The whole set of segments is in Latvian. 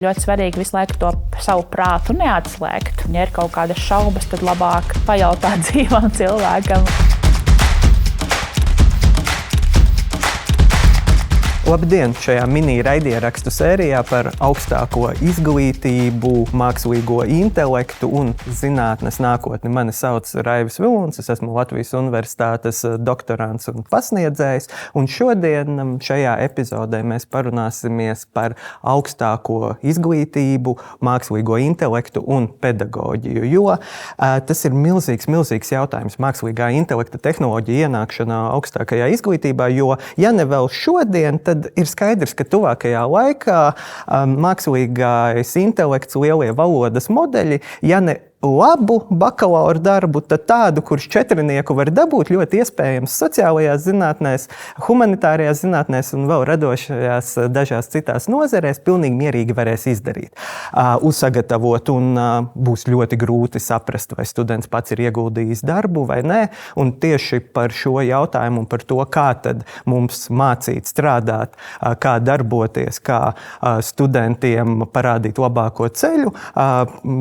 Ļoti svarīgi visu laiku to savu prātu neatslēgt. Ja ir kaut kādas šaubas, tad labāk pajautāt dzīvam cilvēkam. Labdien! Šajā mini-raidierakstu sērijā par augstāko izglītību, mākslīgo intelektu un zinātnes nākotni. Mani sauc Raivis Vilons, es esmu Latvijas Universitātes doktorants un pasniedzējs. Un šodien šajā epizodē mēs parunāsimies par augstāko izglītību, mākslīgo intelektu un pedagoģiju. Jo tas ir milzīgs jautājums, mākslīgā intelekta tehnoloģija ienākšana augstākajā izglītībā, jo ja ne vēl šodien, tad ir skaidrs, ka tuvākajā laikā mākslīgais intelekts, lielie valodas modeļi, ja ne labu bakalaura darbu, tad tādu, kurš 4 var dabūt, ļoti iespējams sociālajās zinātnēs, humanitārajās zinātnēs un vēl radošajās dažās citās nozerēs pilnīgi mierīgi varēs izdarīt, uzsagatavot, un būs ļoti grūti saprast, vai students pats ir ieguldījis darbu vai nē. Un tieši par šo jautājumu un par to, kā tad mums mācīt strādāt, kā darboties, kā studentiem parādīt labāko ceļu,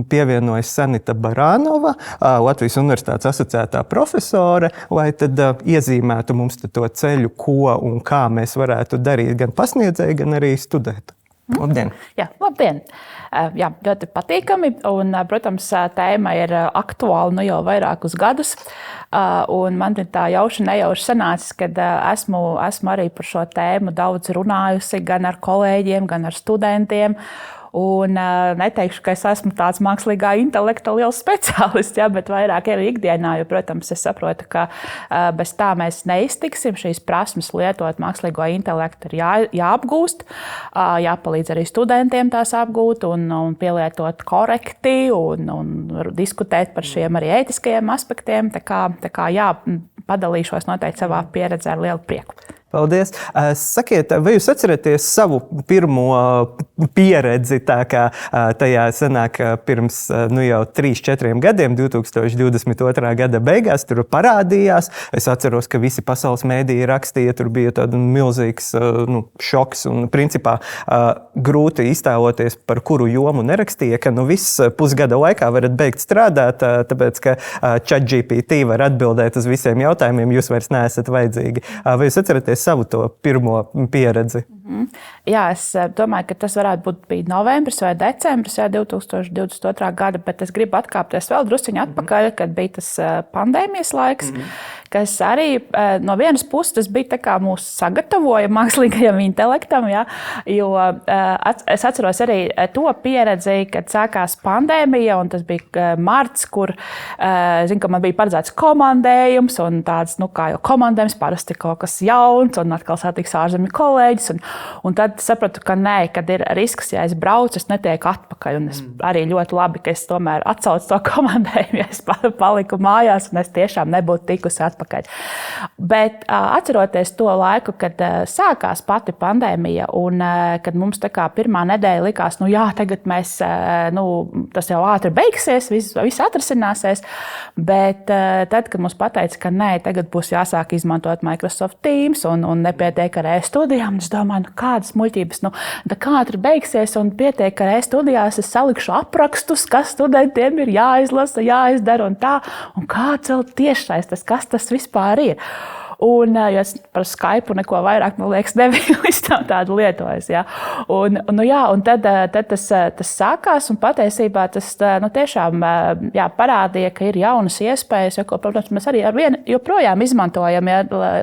pievienojas Sanita Barānova, Latvijas Universitātes asociētā profesore, lai tad iezīmētu mums to ceļu, ko un kā mēs varētu darīt gan pasniedzēji, gan arī studēt. Labdien! Jā, labdien! Jā, ļoti patīkami, un, protams, tēma ir aktuāla jau vairākus gadus, un man ir tā nejauši sanācis, kad esmu arī par šo tēmu daudz runājusi gan ar kolēģiem, gan ar studentiem. Un neteikšu, ka es esmu tāds mākslīgā intelekta liels speciālists, bet vairāk arī ikdienā, jo, protams, es saprotu, ka bez tā mēs neiztiksim. Šīs prasmes lietot mākslīgo intelektu ir jāapgūst, jāpalīdz arī studentiem tās apgūt un pielietot korekti un diskutēt par šiem arī ētiskajiem aspektiem. Tā kā jā, padalīšos noteikti savā pieredzē ar lielu prieku. Paldies! Sakiet, vai jūs atceraties savu pirmo pieredzi, tā kā tajā sanāk pirms jau 3-4 gadiem, 2022. gada beigās, tur parādījās? Es atceros, ka visi pasaules mēdīji rakstīja, tur bija tāda milzīgs šoks un principā grūti iztēloties, par kuru jomu nerakstīja, ka viss pusgada laikā varat beigt strādāt, tāpēc, ka ChatGPT var atbildēt uz visiem jautājumiem, jūs vairs neesat vajadzīgi. Vai jūs atceraties savu to pirmo pieredzi? Jā, es domāju, ka tas varētu būt novembris vai decembris 2022. gada, bet es gribu atkāpties vēl drusciņu atpakaļ, kad bija tas pandēmijas laiks, kas arī no vienas puses tas bija tā kā mūs sagatavoja mākslīgajam intelektam, ja, jo es atceros arī to pieredzi, kad sākās pandēmija, un tas bija marts, kur, zinu, ka man bija paredzēts komandējums, un tāds, kā jau komandējums parasti kaut kas jauns, un atkal satiks ārzemju kolēģis, un tad sapratu, ka nē, kad ir risks, ja es braucu, es netieku atpakaļ, un es arī ļoti labi, ka es tomēr atsaucu to komandējumu, ja es paliku mājās, un es tiešām nebūtu tikusi atpakaļ. Bet atceroties to laiku, kad sākās pati pandēmija, un kad mums tā kā pirmā nedēļa likās, tagad mēs, tas jau ātri beigsies, viss atrasināsies, bet tad, kad mums pateica, ka nē, tagad būs jāsāk izmantot Microsoft Teams un nepietiek ar e-studijām, es domāju, kādas muļķības, kā ātri beigsies un pietiek ar e-studijās, es salikšu aprakstus, kas studentiem ir jāizlasa, jāizdara un tā, un kāds vēl tiešsaistes, kas tas vispār ir. Un, jo es par Skype neko vairāk, man liekas, nebiju līdz tādu lietojis. Ja. Un tad tas sākās, un patiesībā tas tiešām parādīja, ka ir jaunas iespējas, jo, protams, mēs arī joprojām izmantojam,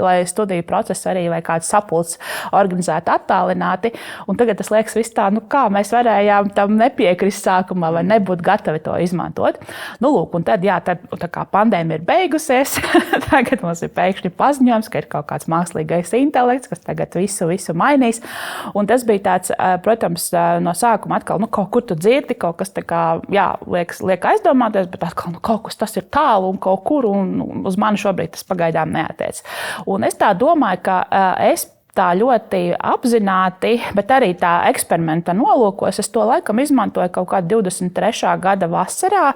lai studiju procesu arī vai kāds sapulcs organizētu attālināti. Un tagad tas liekas viss tā, kā mēs varējām tam nepiekrist sākumā vai nebūt gatavi to izmantot. Lūk, un tad tā kā pandēmija ir beigusies, tagad mums ir pēkšņi paziņojums, ka ir kaut kāds mākslīgais intelekts, kas tagad visu mainīs. Un tas bija tāds, protams, no sākuma atkal, kaut kur tu dzirdi, kaut kas tā kā, liek aizdomāties, bet atkal, kaut kas tas ir tālu un kaut kur, un uz mani šobrīd tas pagaidām neatiec. Un es tā domāju, ka es tā ļoti apzināti, bet arī tā eksperimenta nolūkos. Es to laikam izmantoju kaut kādā 23. gada vasarā,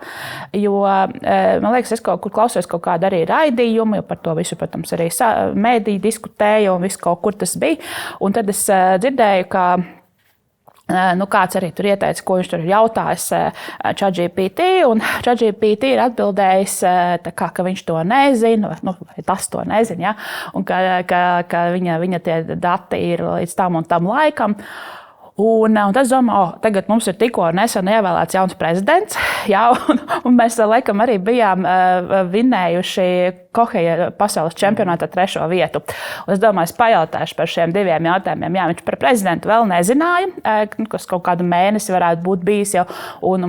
jo, man liekas, es kaut kur klausījos kaut kādu arī raidījumu, jo par to visu, protams, arī mēdī diskutēja un viss kaut kur tas bija. Un tad es dzirdēju, ka Kāds arī tur ieteica, ko viņš tur ir jautājis ChatGPT, un ChatGPT ir atbildējis, ka viņš to nezina, vai tas to nezina, ja? Un ka viņa tie dati ir līdz tam un tam laikam. Un es domāju, tagad mums ir tikko nesen ievēlēts jauns prezidents, jā, un mēs laikam arī bijām vinnējuši Koheja pasaules čempionātā 3. vietu. Un es domāju, es pajautāšu par šiem 2 jautājumiem. Jā, viņš par prezidentu vēl nezināja, kas kaut kādu mēnesi varētu būt bijis jau,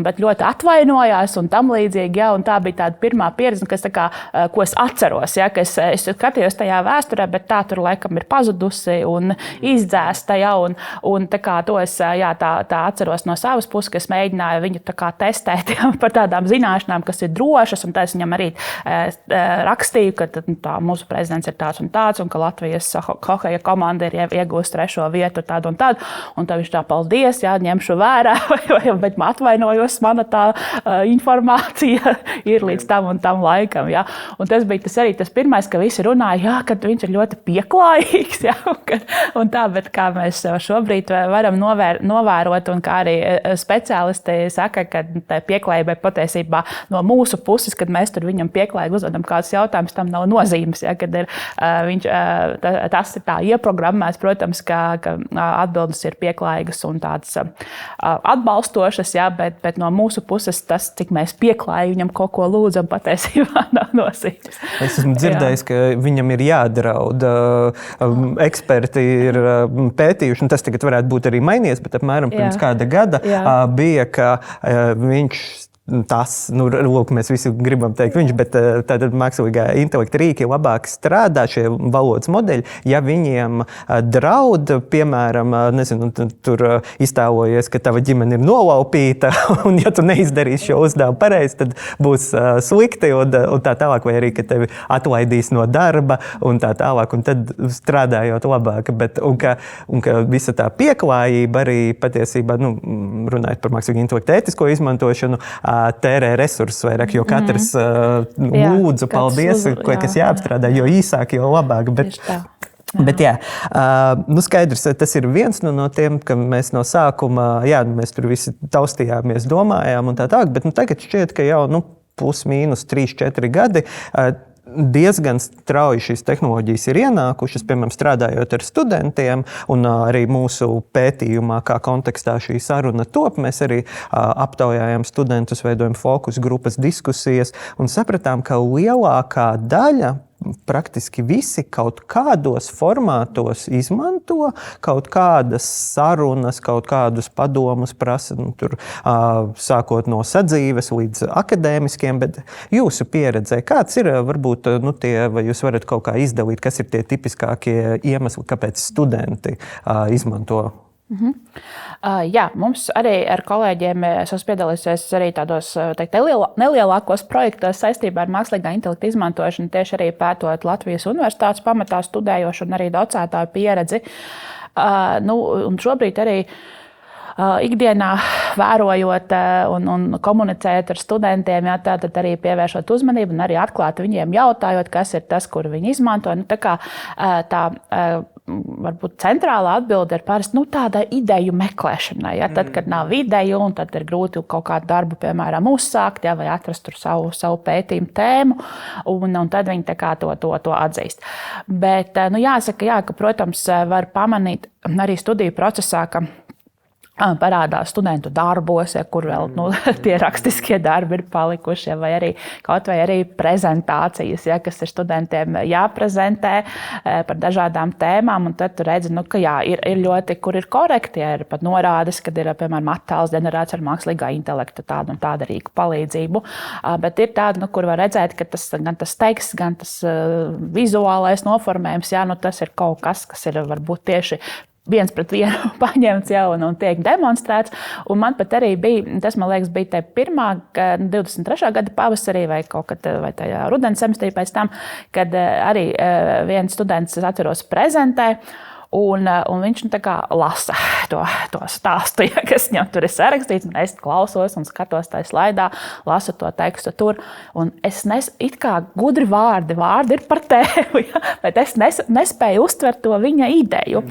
bet ļoti atvainojās un tam līdzīgi. Jā, un tā bija tāda pirmā pieredze, ko es atceros. Jā, ka es skatījos tajā vēsturē, bet tā tur laikam ir pazudusi un izdzēsta. Jā, un to es tā atceros no savas puses, ka es mēģināju viņu testēt jā, par tādām zināšanām, kas ir drošas. Un tā es viņam arī rakstīju, ka mūsu prezidents ir tāds, un ka Latvijas hokeja komanda ir iegūst 3. vietu tādu un tādu. Un tad viņš tā paldies, jā, ņemšu vērā, bet atvainojos, mana tā informācija ir līdz tam un tam laikam. Jā. Un tas bija arī tas pirmais, ka visi runāja, jā, ka viņš ir ļoti pieklājīgs. Jā, un tā, bet kā mēs šobrīd varam novērot, un kā arī speciālisti saka, ka tā pieklājība ir patiesībā no mūsu puses, kad mēs tur viņam pieklājīgi uzdodam kādus jautājumus, tam nav nozīmes, ja, kad tas ir tā ieprogrammēts, protams, ka atbildes ir pieklājīgas un tādas atbalstošas, ja, bet no mūsu puses tas, cik mēs pieklājīgi viņam kaut ko lūdzam, patiesībā nav nozīmes. Es esmu dzirdējis, ka viņam ir jādraud. Eksperti ir pētījuši, un tas tagad varētu būt arī mainījies, bet apmēram pirms kāda gada bija, ka viņš lūk, mēs visi gribam teikt viņš, bet tātad mākslīgā intelekta rīki labāk strādā šie valodas modeļi, ja viņiem draud, piemēram, nezinu, tur iztēlojies, ka tava ģimene ir nolaupīta, un ja tu neizdarīsi šo uzdevumu pareizi, tad būs slikti, un tā tālāk, vai arī, ka tevi atlaidīs no darba, un tā tālāk, un tad strādājot labāk, un ka visa tā pieklājība arī patiesībā, runājot par mākslīgā intelekta ētisko izmantošanu, tērē resursus vairāk, jo katrs lūdzu, paldies, kas jāapstrādā, jo īsāk, jo labāk. Bet jā, skaidrs, tas ir viens no tiem, ka mēs no sākuma, mēs tur visi taustījāmies, domājām un tā tālāk, bet tagad šķiet, ka jau plus mīnus 3-4 gadi diezgan strauji šīs tehnoloģijas ir ienākušas, piemēram, strādājot ar studentiem, un arī mūsu pētījumā, kā kontekstā šī saruna top, mēs arī aptaujājām studentus, veidojam fokus grupas diskusijas un sapratām, ka lielākā daļa, praktiski visi kaut kādos formātos izmanto kaut kādas sarunas, kaut kādus padomus prasa, tur sākot no sadzīves līdz akadēmiskiem, bet jūsu pieredzē, kāds ir varbūt, vai jūs varat kaut kā izdalīt, kas ir tie tipiskākie iemesli, kāpēc studenti izmanto? Jā, mums arī ar kolēģiem esmu piedalījusies arī tādos nelielākos projektos saistībā ar mākslīgā intelekta izmantošanu, tieši arī pētot Latvijas universitātes pamatā studējošu un arī docētāju pieredzi. Un šobrīd arī ikdienā vērojot un komunicējot ar studentiem, tad arī pievēršot uzmanību un arī atklāti viņiem jautājot, kas ir tas, kur viņi izmanto. Varbūt centrālā atbilde ir parasti tāda ideju meklēšanai. Ja? Tad, kad nav ideju, un tad ir grūti kaut kādu darbu, piemēram, uzsākt, vai atrast tur savu pētījumu tēmu, un tad viņi to atzīst. Bet jāsaka, ka, protams, var pamanīt arī studiju procesā, ka parādās studentu darbos, kur vēl tie rakstiskie darbi ir palikuši, vai arī prezentācijas, kas ir studentiem jāprezentē par dažādām tēmām, un tad tu redzi, ka ir ļoti, kur ir korekti, ir pat norādes, kad ir, piemēram, attēls ģenerēts ar mākslīgā intelekta tādu un tādu rīku palīdzību, bet ir tāda, kur var redzēt, ka gan tas teksts, gan tas vizuālais noformējums, tas ir kaut kas ir varbūt tieši viens pret vienu paņemts jau un tiek demonstrēts. Un man pat arī bija, tas, man liekas, bija te pirmā 23. gada pavasarī vai kaut kad vai tajā rudens semestrī pēc tam, kad arī viens students, es atceros, prezentē. Un viņš tā kā lasa to stāstu, kas viņam tur ir sarakstīts, un es klausos un skatos tajā slaidā, lasu to tekstu tur. Un es it kā gudri vārdi ir par tevi, bet es nespēju uztvert to viņa ideju.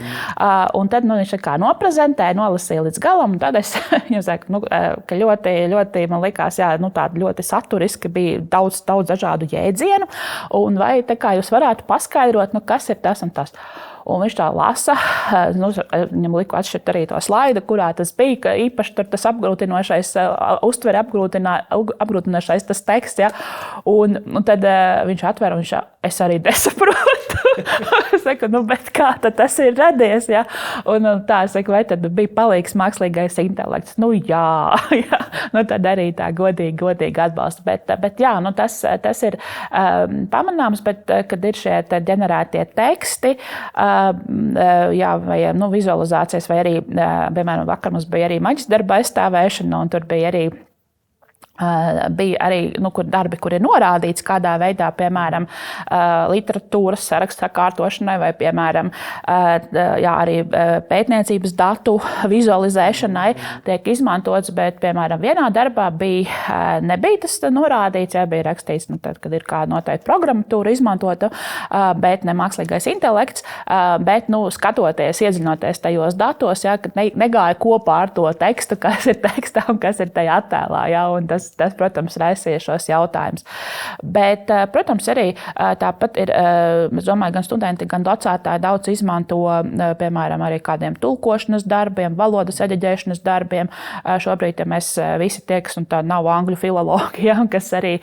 Un tad viņš tā kā noprezentēja, nolasīja līdz galam, un tad es viņam saku, ka ļoti man likās, tāda ļoti saturiski bija daudz dažādu jēdzienu, un vai tā kā jūs varētu paskaidrot, kas ir tas un tas. Un viņš tā lasa, viņam liku atšķirt arī to slaidu, kurā tas bija, ka īpaši tur tas apgrūtinošais, uztveri apgrūtinošais tas teksts, ja? Un tad viņš atver un es arī nesaprotu. Es saku, bet kā tad tas ir radies, ja? Un tā, es saku, vai tad bija palīgs mākslīgais intelekts? Jā. Tad arī tā godīgi atbalsta. Bet jā, tas ir pamanāms, bet kad ir šie ģenerētie teksti, vai vizualizācijas, vai arī, piemēram, vakar mums bija arī maģisdarba aizstāvēšana, un tur bija arī kur darbi, kur ir norādīts, kādā veidā, piemēram, literatūras sarakstu sakārtošanai vai, piemēram, arī pētniecības datu vizualizēšanai tiek izmantots, bet, piemēram, vienā darbā nebija tas norādīts, bija rakstīts, tad, kad ir kāda noteikta programmatūra izmantota, bet ne mākslīgais intelekts, bet, skatoties, iedzinoties tajos datos, kad negāja kopā ar to tekstu, kas ir tekstā un kas ir tajā attēlā, un tas, protams, raisīja šos jautājumus. Bet, protams, arī tāpat ir, es domāju, gan studenti, gan docētāji daudz izmanto, piemēram, arī kādiem tulkošanas darbiem, valodas eģeģēšanas darbiem. Šobrīd, ja mēs visi tieks, un tā nav angļu filologi, kas arī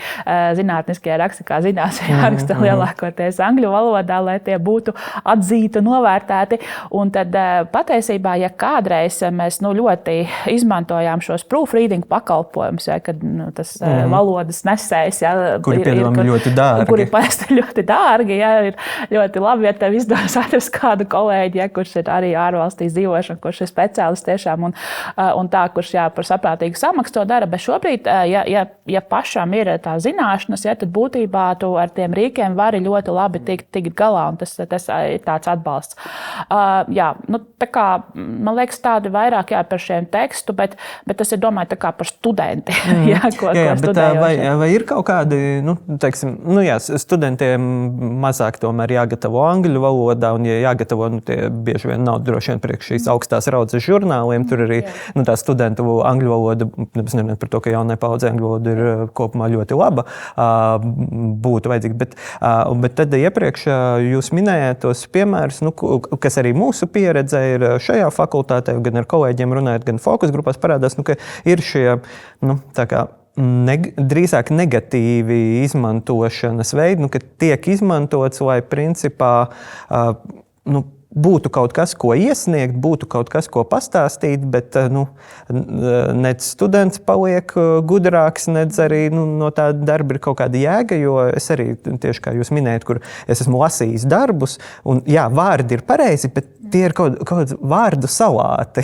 zinātniskie raksti, kā zinās, jāraksta lielākoties angļu valodā, lai tie būtu atzīti un novērtēti. Un tad patiesībā, ja kādreiz mēs ļoti izmantojām šos proofreading pakalpojumus, kad tas valodas nesējs, kuri piedāvājumi ļoti dārgi. Kuri parasti ļoti dārgi, ir ļoti labi, ja tev izdodas atrast kādu kolēģi, kurš ir arī ārvalstīs dzīvošana, kurš ir speciālists tiešām un tā, kurš par saprātīgu samaksu to dara. Bet šobrīd, ja pašam ir tā zināšanas, tad būtībā tu ar tiem rīkiem vari ļoti labi tikt galā, un tas ir tāds atbalsts. Tā kā, man liekas, tādi vairāk par šiem tekstu, bet tas ir, domāju, tā kā par studenti. Vai ir kaut kādi, studentiem mazāk tomēr jāgatavo angļu valodā, un, ja jāgatavo, tie bieži vien nav droši vien priekš šīs augstās raudzes žurnāliem, tur arī tā studentu angļu valoda, nevienot par to, ka jaunai paudzei angļu valoda ir kopumā ļoti laba, būtu vajadzīga. Bet tad iepriekš jūs minējāt tos piemērus, kas arī mūsu pieredze ir šajā fakultātē, gan ar kolēģiem runājot, gan fokus grupās parādās, ka ir šie, drīzāk negatīvi izmantošanas veidi, ka tiek izmantots, lai principā būtu kaut kas, ko iesniegt, būtu kaut kas, ko pastāstīt, bet nec students paliek gudrāks, nec arī no tā darba ir kaut kāda jēga, jo es arī, tieši kā jūs minējat, kur es esmu lasījis darbus, un vārdi ir pareizi, bet tie ir kaut kāds vārdu salāti,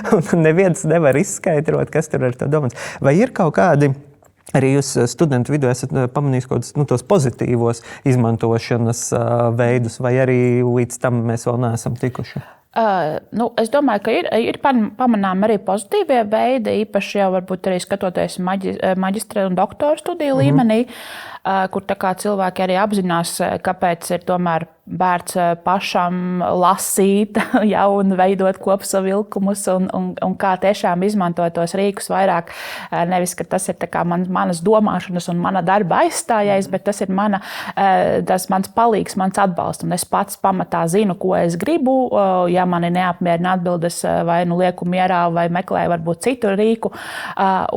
un neviens nevar izskaidrot, kas tur ar to domāts. Vai ir kaut kādi arī jūs studentu vidū esat pamanījis kaut kādus tos pozitīvos izmantošanas veidus, vai arī līdz tam mēs vēl neesam tikuši? Es domāju, ka ir pamanām arī pozitīvie veidi, īpaši jau varbūt arī skatoties maģistra un doktora studiju līmenī, kur tā kā cilvēki arī apzinās, kāpēc ir tomēr vērts pašam lasīt, un veidot kopsavilkumus un kā tiešām izmantot tos rīkus vairāk. Nevis, ka tas ir tā kā manas domāšanas un mana darba aizstājējs, bet tas ir tas mans palīgs, mans atbalsts. Un es pats pamatā zinu, ko es gribu. Ja mani neapmierina atbildes, vai lieku mierā, vai meklēju varbūt citu rīku.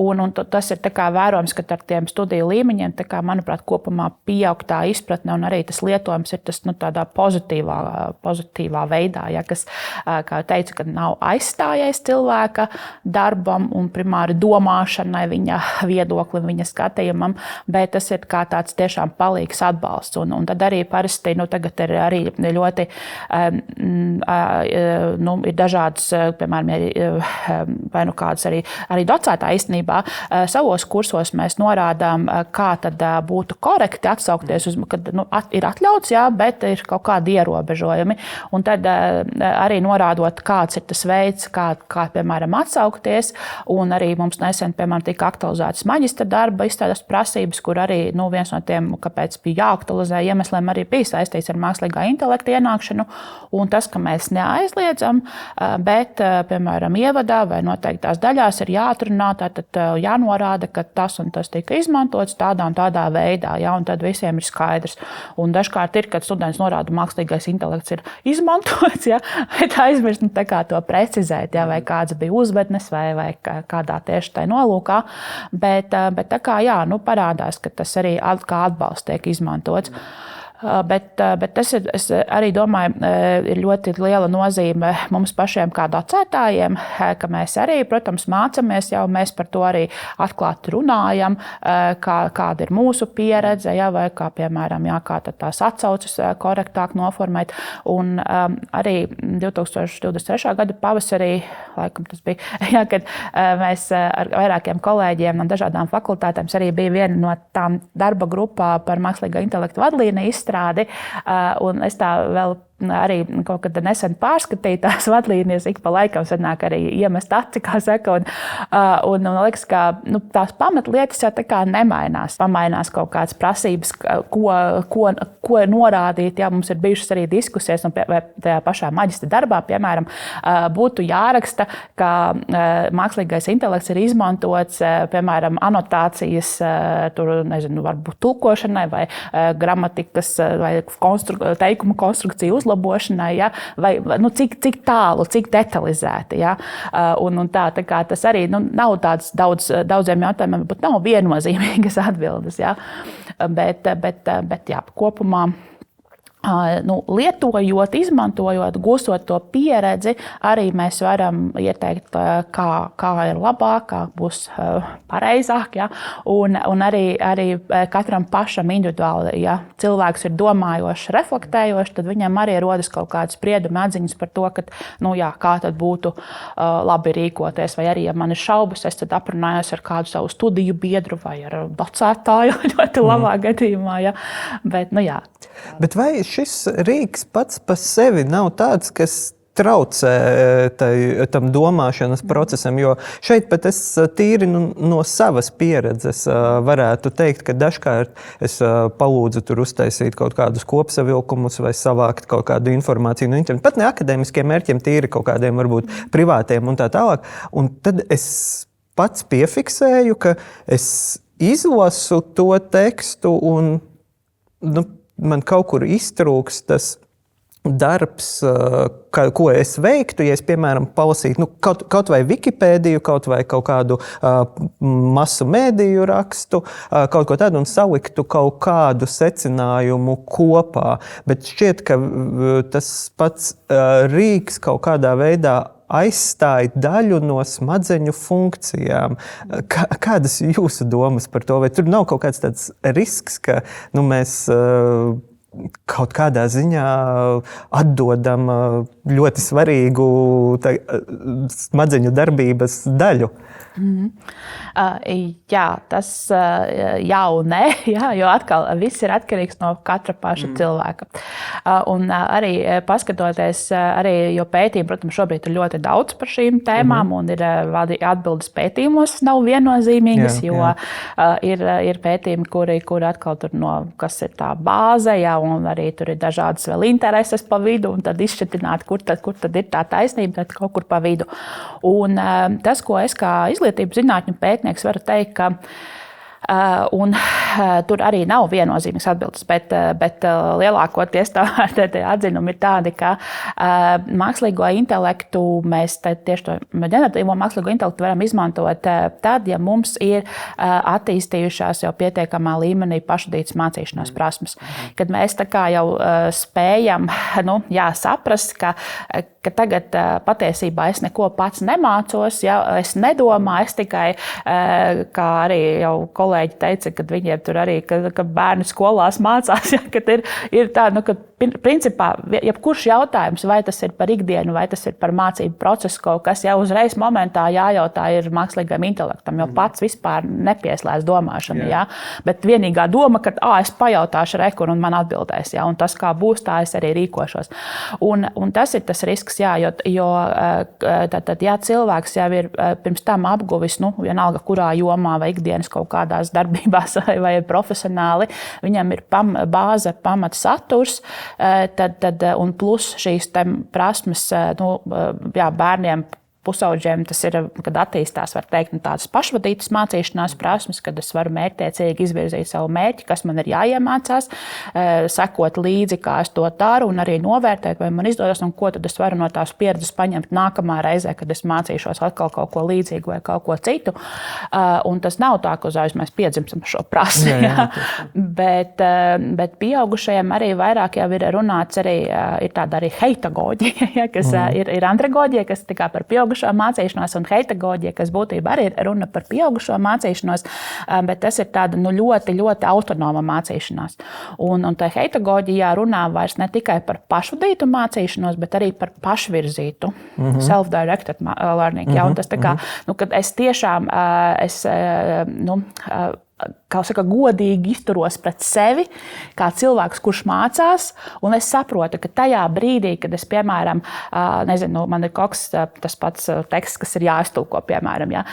Un tas ir tā kā vērojams, ka ar tiem studiju līmeņiem, tā kā, manuprāt, kopumā pieaug tā izpratne un arī tas lietojums ir tas tādā pozitīvā veidā, kas, kā teicu, ka nav aizstājējis cilvēka darbam un primāri domāšanai, viņa viedoklim, viņa skatījumam, bet tas ir kā tāds tiešām palīgs atbalsts. Un tad arī parasti, tagad ir arī ļoti, ir dažādas, piemēram, vai kādas arī docētā īstenībā savos kursos mēs norādām, kā tad būtu korekti atsaukties uz, kad ir atļauts, bet ir kaut kādi ierobežojumi. Un tad arī norādot, kāds ir tas veids, kā piemēram, atsaukties. Un arī mums nesen, piemēram, tika aktualizētas maģistra darba izstrādes prasības, kur arī viens no tiem, kāpēc bija jāaktualizē iemesliem, arī bija saistīts ar mākslīgā intelekta ienākšanu. Un tas, ka mēs neaizliedzam, bet, piemēram, ievadā vai noteiktās daļās ir jāatrunā, tad jānorāda, ka tas un tas tika izmantots tādā un tādā veidā, ja, un tad visiem ir skaidrs. Un dažkārt ir, kad students norāda, mākslīgais intelekts ir izmantots, ja, bet aizmirst to precizēt, ja, vai kāds bija uzvednes vai kādā tieši tai nolūkā. Bet tā kā parādās, ka tas arī kā atbalsts tiek izmantots. Bet tas ir, es arī domāju, ir ļoti liela nozīme mums pašiem kā docētājiem, ka mēs arī, protams, mācāmies, jau mēs par to arī atklāti runājam, kāda ir mūsu pieredze, ja, vai kā, piemēram, kā tās atsauces korektāk noformēt. Un arī 2023. gada pavasarī, laikam tas bija, ja, kad mēs ar vairākiem kolēģiem no dažādām fakultātēm arī bija viena no tām darba grupā par mākslīgā intelekta vadlīniju un es tā vēl arī kaut kad nesen pārskatīju tās vadlīnijas, ik pa laikam sanāk arī iemest aci, kā saka, un liekas, ka tās pamatlietas jau tā kā nemainās. Pamainās kaut kādas prasības, ko norādīt, ja mums ir bijušas arī diskusijas, un tajā pašā maģistra darbā, piemēram, būtu jāraksta, ka mākslīgais intelekts ir izmantots, piemēram, anotācijas, tur, nezinu, varbūt tulkošanai vai gramatikas vai teikumu konstrukciju uzlabošanai, ja, vai cik tālu, cik detalizēti. Ja, un tā kā tas arī nav tāds daudziem jautājumiem, bet nav viennozīmīgas atbildes. Ja, bet jā, kopumā. Lietojot, izmantojot, gūstot to pieredzi, arī mēs varam ieteikt, kā ir labāk, kā būs pareizāk. Ja? Un arī katram pašam individuāli, ja cilvēks ir domājošs, reflektējošs, tad viņam arī rodas kaut kādas sprieduma atziņas par to, ka, kā tad būtu labi rīkoties. Vai arī, ja man ir šaubas, es tad aprunājos ar kādu savu studiju biedru vai ar docētāju ļoti labā gadījumā. Ja? Bet, jā. Bet vai šis rīks pats par sevi nav tāds, kas traucē tam domāšanas procesam, jo šeit pat es tīri no savas pieredzes varētu teikt, ka dažkārt es palūdzu tur uztaisīt kaut kādus kopsavilkumus vai savākt kaut kādu informāciju no interneta, pat ne akadēmiskiem mērķiem, tīri kaut kādiem varbūt privātiem un tā tālāk. Un tad es pats piefiksēju, ka es izlasu to tekstu un man kaut kur iztrūks tas darbs, ko es veiktu, ja es, piemēram, palasītu kaut vai Wikipēdiju, kaut vai kaut kādu masu mēdīju rakstu, kaut ko tādu un saliktu kaut kādu secinājumu kopā. Bet šķiet, ka tas pats rīks kaut kādā veidā aizstāja daļu no smadzeņu funkcijām. Kādas jūsu domas par to? Vai tur nav kaut kāds tāds risks, ka mēs kaut kādā ziņā atdodam ļoti svarīgu smadzeņu darbības daļu? Jā, tas jā un nē, jā, jo atkal viss ir atkarīgs no katra paša cilvēka. Un arī paskatoties, jo pētījumi, protams, šobrīd ir ļoti daudz par šīm tēmām, un ir atbildes pētījumos nav viennozīmīgas, jo ir pētījumi, kuri atkal tur kas ir tā bāze, jā, un arī tur ir dažādas vēl intereses pa vidu, un tad izšķitināt, kur tad ir tā taisnība, tad kaut kur pa vidu. Un tas, ko es kā izglītības zinātņu pētnieks varu teikt, ka tur arī nav viennozīmīgas atbildes, bet lielākoties tie atzinumi ir tādi, ka mākslīgo intelektu mēs tieši to ģeneratīvo mākslīgo intelektu varam izmantot tad, ja mums ir attīstījušās jau pietiekamā līmenī pašvadītas mācīšanās prasmes. Kad mēs tā kā jau spējam saprast, ka tagad patiesībā es neko pats nemācos, ja es nedomāju, es tikai, kā arī jau kolēģi teica, kad viņiem tur arī, ka bērni skolās mācās, ja, kad ir tā, ka principā, jebkurš jautājums, vai tas ir par ikdienu, vai tas ir par mācību procesu kaut kas, jau uzreiz momentā jājautā ir mākslīgam intelektam, jo pats vispār nepieslēdz domāšanu, ja. Bet vienīgā doma, ka es pajautāšu rekur un man atbildēs, ja, un tas kā būs, tā es arī rīkošos. Un tas ir tas risks, jā, jo ja cilvēks jau ir pirms tam apguvis, vienalga kurā jomā vai ikdienas kaut kādās darbībās vai profesionāli, viņam ir bāze, pamat saturs, un plus šīs prasmes bērniem, pusauģiem, tas ir, kad attīstās, var teikt, tādas pašvadītas mācīšanās prasmes, kad es varu mērķtiecīgi izvirzīt savu mērķi, kas man ir jāiemācās, sekot līdzi, kā es to daru, un arī novērtēt, vai man izdodas, un ko tad es varu no tās pieredzes paņemt nākamā reizē, kad es mācīšos atkal kaut ko līdzīgu vai kaut ko citu. Un tas nav tā, ka uzreiz mēs piedzimstam šo prasmi. Jā. Bet pieaugušajiem arī vairāk jau ir runāts, arī ir tāda arī heitagoģija, ja, kas ir andragoģija, kas tikai par pieaugušo mācīšanos, un heitagoģija, kas būtībā arī ir runa par pieaugušo mācīšanos, bet tas ir tāda ļoti, ļoti autonoma mācīšanās. Un tā heitagoģijā runā vairs ne tikai par pašvadītu mācīšanos, bet arī par pašvirzītu, self-directed learning. Ja, un tas tā kā, kad es tiešām, kā saka, godīgi izturos pret sevi, kā cilvēks, kurš mācās, un es saprotu, ka tajā brīdī, kad es, piemēram, man ir kaut kas tas pats teksts, kas ir jāiztulko, piemēram, ja,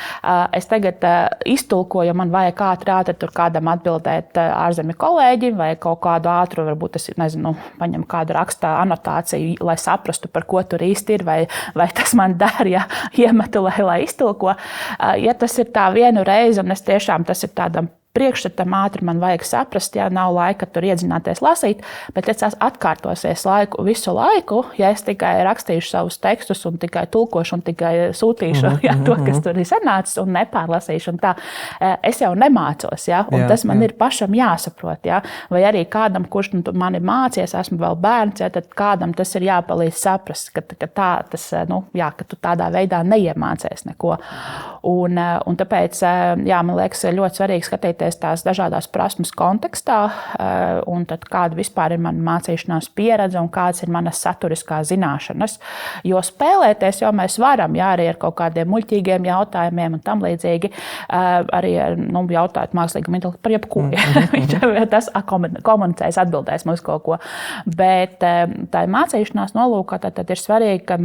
es tagad iztulkoju, man vajag ātri tur kādam atbildēt ārzemju kolēģi, vai kaut kādu ātru, varbūt es, paņem kādu rakstā anotāciju, lai saprastu, par ko tur īsti ir, vai tas man der, ja iemetu, lai iztulko. Ja tas ir tā vienu reizi, un es tiešām, tas ir tādam priekšstatam ātri man vajag saprast, ja nav laika tur iedzināties lasīt, bet ja tas atkārtosies visu laiku, ja es tikai rakstīšu savus tekstus un tikai tulkošu un tikai sūtīšu to, kas tur ir sanācis un nepārlasīšu un tā, es jau nemācos, ja, un tas man ir pašam jāsaprot, ja, vai arī kādam, kurš mani mācies, esmu vēl bērns, ja, tad kādam tas ir jāpalīdz saprast, ka tu tādā veidā neiemācies neko. Un tāpēc, man liekas, ļoti svarīgi skatīties tās dažādās prasmes kontekstā, un tad kāda vispār ir mana mācīšanās pieredze un kādas ir manas saturiskās zināšanas. Jo spēlēties jau mēs varam, arī ar kaut kādiem muļķīgiem jautājumiem un tam līdzīgi, arī jautāt mākslīgam intelektam par jebko. Viņš tas komunicēs, atbildēs mums kaut ko. Bet tā mācīšanās nolūkā tad ir svarīgi, ka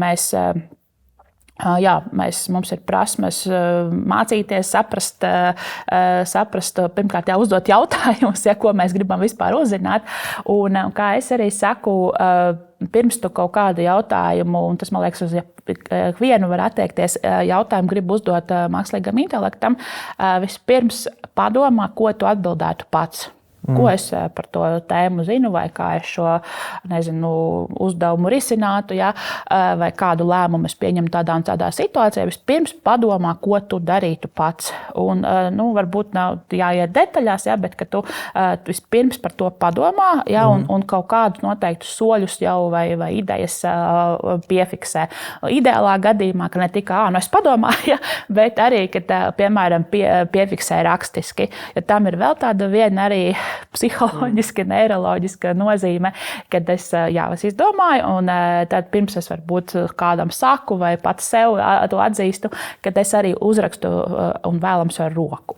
mums ir prasmes mācīties, saprast pirmkārt uzdot jautājumus, ko mēs gribam vispār uzzināt. Un kā es arī saku, pirms tu kaut kādu jautājumu, un tas, man liekas, uz vienu var attiekties, jautājumu gribu uzdot mākslīgam intelektam, vispirms padomā, ko tu atbildētu pats. Ko es par to tēmu zinu, vai kā es šo, uzdevumu risinātu, vai kādu lēmumu es pieņemu tādā un tādā situācijā. Vispirms padomā, ko tu darītu pats. Un, varbūt nav jāiet detaļās, bet ka tu vispirms par to padomā, un kaut kādus noteiktus soļus jau vai idejas piefiksē. Ideālā gadījumā, ka ne tikai, es padomāju, bet arī, ka, piemēram, piefiksē rakstiski. Ja tam ir vēl tāda viena arī psiholoģiska, neiroloģiska nozīme, kad es izdomāju, un tad pirms es varbūt kādam saku vai pats sev to atzīstu, kad es arī uzrakstu un vēlams ar roku.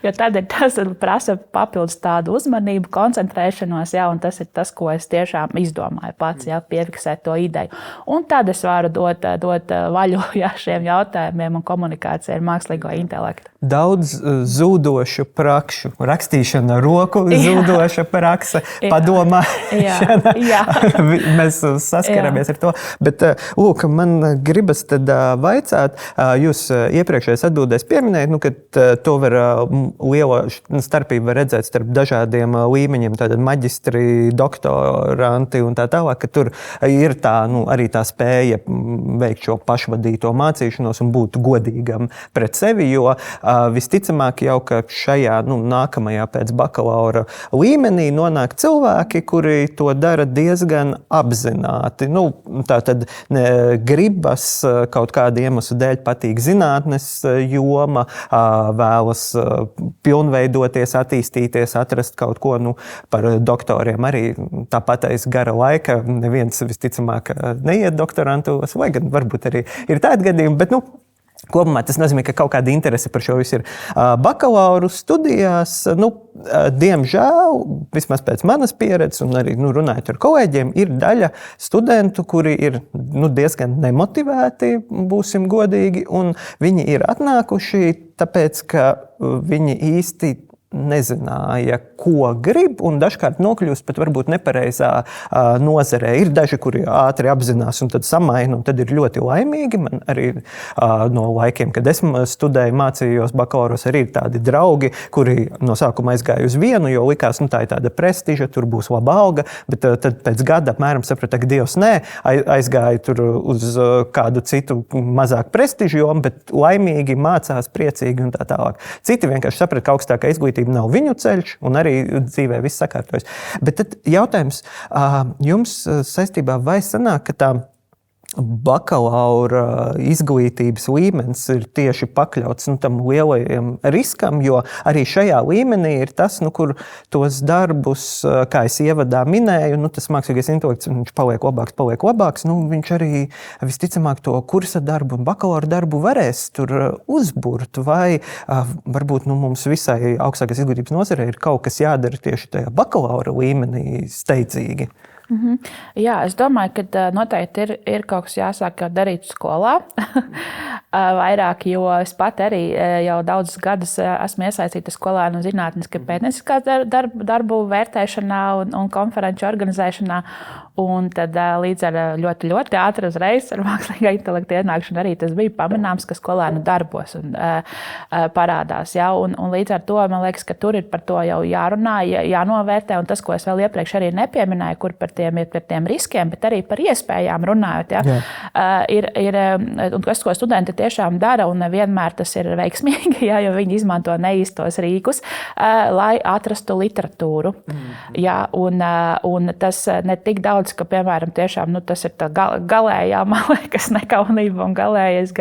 Jo tad ir tas prasa papildus tādu uzmanību, koncentrēšanos, un tas ir tas, ko es tiešām izdomāju pats, piefiksēt to ideju. Un tad es varu dot vaļu šiem jautājumiem un komunikācijai ar mākslīgo intelektu. Daudz zūdošu prakšu, rakstīšana ar roku, zūdoša praksa, padomāšana. Mēs saskaramies ar to. Bet, lūk, man gribas tad vaicāt, jūs iepriekšējās atbildēs pieminējat, ka to var liela starpība var redzēt starp dažādiem līmeņiem, tātad maģistri, doktoranti un tā tālāk, ka tur ir tā, arī tā spēja veikt šo pašvadīto mācīšanos un būt godīgam pret sevi, jo visticamāk jau, ka šajā nākamajā pēc bakalaura bakalaura līmenī nonāk cilvēki, kuri to dara diezgan apzināti. Tā tad gribas kaut kādu iemeslu dēļ patīk zinātnes joma, vēlas pilnveidoties, attīstīties, atrast kaut ko par doktoriem. Arī tāpat aiz gara laika neviens visticamāk neiet doktorantūras, vai gan varbūt arī ir tādi gadījumi, bet kopumā tas nozīmē, ka kaut kāda interese par šo visu ir. Bakalauru studijās, diemžēl, vismaz pēc manas pieredzes un arī runājot ar kolēģiem, ir daļa studentu, kuri ir diezgan nemotivēti, būsim godīgi, un viņi ir atnākuši tāpēc, ka viņi īsti nezināja, ko grib, un dažkārt nokļūst pat varbūt nepareizā nozarē. Ir daži, kuri ātri apzinās un tad samaina, un tad ir ļoti laimīgi. Man arī no laikiem, kad es studēju, mācījos bakalauros, arī ir tādi draugi, kuri no sākuma aizgāja uz vienu, jo likās, tā ir tāda prestiža, tur būs laba alga, bet tad pēc gada apmēram saprata, ka Dievs nē, aizgāja tur uz kādu citu mazāk prestižu jomu, bet laimīgi mācās, priecīgi un tā tālāk. Citi vienkārši saprata, ka augstākā izglītība nav viņu ceļš, un arī dzīvē viss sakārtojas. Bet tad jautājums jums saistībā, vai sanāk, ka tā bakalaura izglītības līmenis ir tieši pakļauts tam lielajam riskam, jo arī šajā līmenī ir tas, kur tos darbus, kā es ievadā minēju, tas mākslīgais intelekts, viņš paliek labāks, viņš arī visticamāk to kursa darbu un bakalaura darbu varēs tur uzburt, vai varbūt mums visai augstākās izglītības nozarē ir kaut kas jādara tieši tajā bakalaura līmenī steidzīgi. Jā, es domāju, ka noteikti ir kaut kas jāsāk darīt skolā vairāk, jo es pat arī jau daudzus gadus esmu iesaistīta skolēnu un zinātniskā pētnieciskā darbu vērtēšanā un konferenču organizēšanā. Un tad līdz ar ļoti ātri uzreiz ar mākslīgā intelekta ienākšanu arī tas bija pamanāms, ka skolēnu darbos parādās. Ja? Un līdz ar to man liekas, ka tur ir par to jau jārunā, jānovērtē. Un tas, ko es vēl iepriekš arī nepieminēju, kur par tiem riskiem, bet arī par iespējām runājot. Ja? Un tas, ko studenti tiešām dara, un nevienmēr tas ir veiksmīgi, ja? Jo viņi izmanto neīstos rīkus, lai atrastu literatūru. Ja? Un tas ne tik daudz, ka, piemēram, tiešām tas ir tā galējā, man liekas, nekaunība un galējais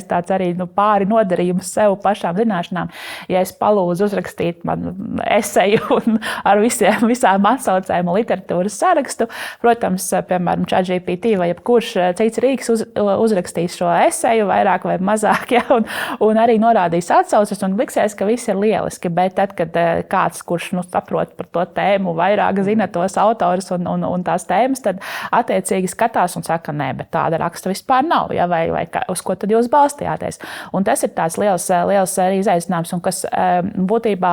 tāds arī pāri nodarījums sev pašām zināšanām. Ja es palūdzu uzrakstīt man eseju un ar visām atsaucēm literatūras sarakstu, protams, piemēram, ChatGPT vai jebkurš cits rīks uzrakstīs šo eseju vairāk vai mazāk, ja, un arī norādīs atsauces un liksies, ka viss ir lieliski, bet tad, kad kāds, kurš saprot par to tēmu, vairāk zina tos autors un tās tēmas, tad attiecīgi skatās un saka, nē, bet tāda raksta vispār nav, ja, vai uz ko tad jūs balstījāties. Un tas ir tāds liels arī izaicinājums, un kas būtībā,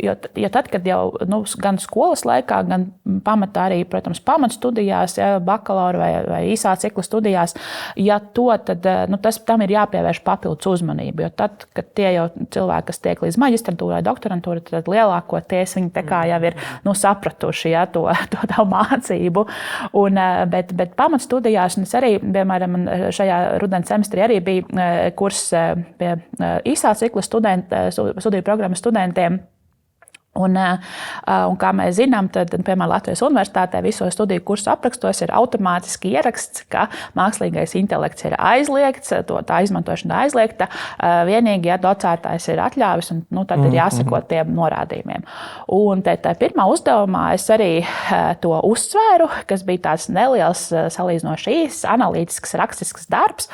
jo tad, kad jau gan skolas laikā, gan pamatā arī, protams, pamatstudijās, ja, bakalaura vai īsā cikla studijās, ja to, tad tam ir jāpievērš papildus uzmanību, jo tad, kad tie jau cilvēki, kas tiek līdz maģistrantūrai, doktorantūrai, tad lielākoties viņi tā kā jau ir sapratuši, ja, to mācību. Bet pamatstudijās, un es arī, piemēram, šajā rudens semestrī arī bija kurs pie īsā cikla studiju programmas studentiem. Un kā mēs zinām, tad, piemēram, Latvijas Universitātē visos studiju kursu aprakstos ir automātiski ieraksts, ka mākslīgais intelekts ir aizliegts, tā izmantošana aizliegta, vienīgi, ja docētājs ir atļāvis, un tad ir jāseko tiem norādījumiem. Un tā pirmā uzdevumā es arī to uzsvēru, kas bija tāds neliels, salīdzinoši īsts, analītisks, rakstisks darbs,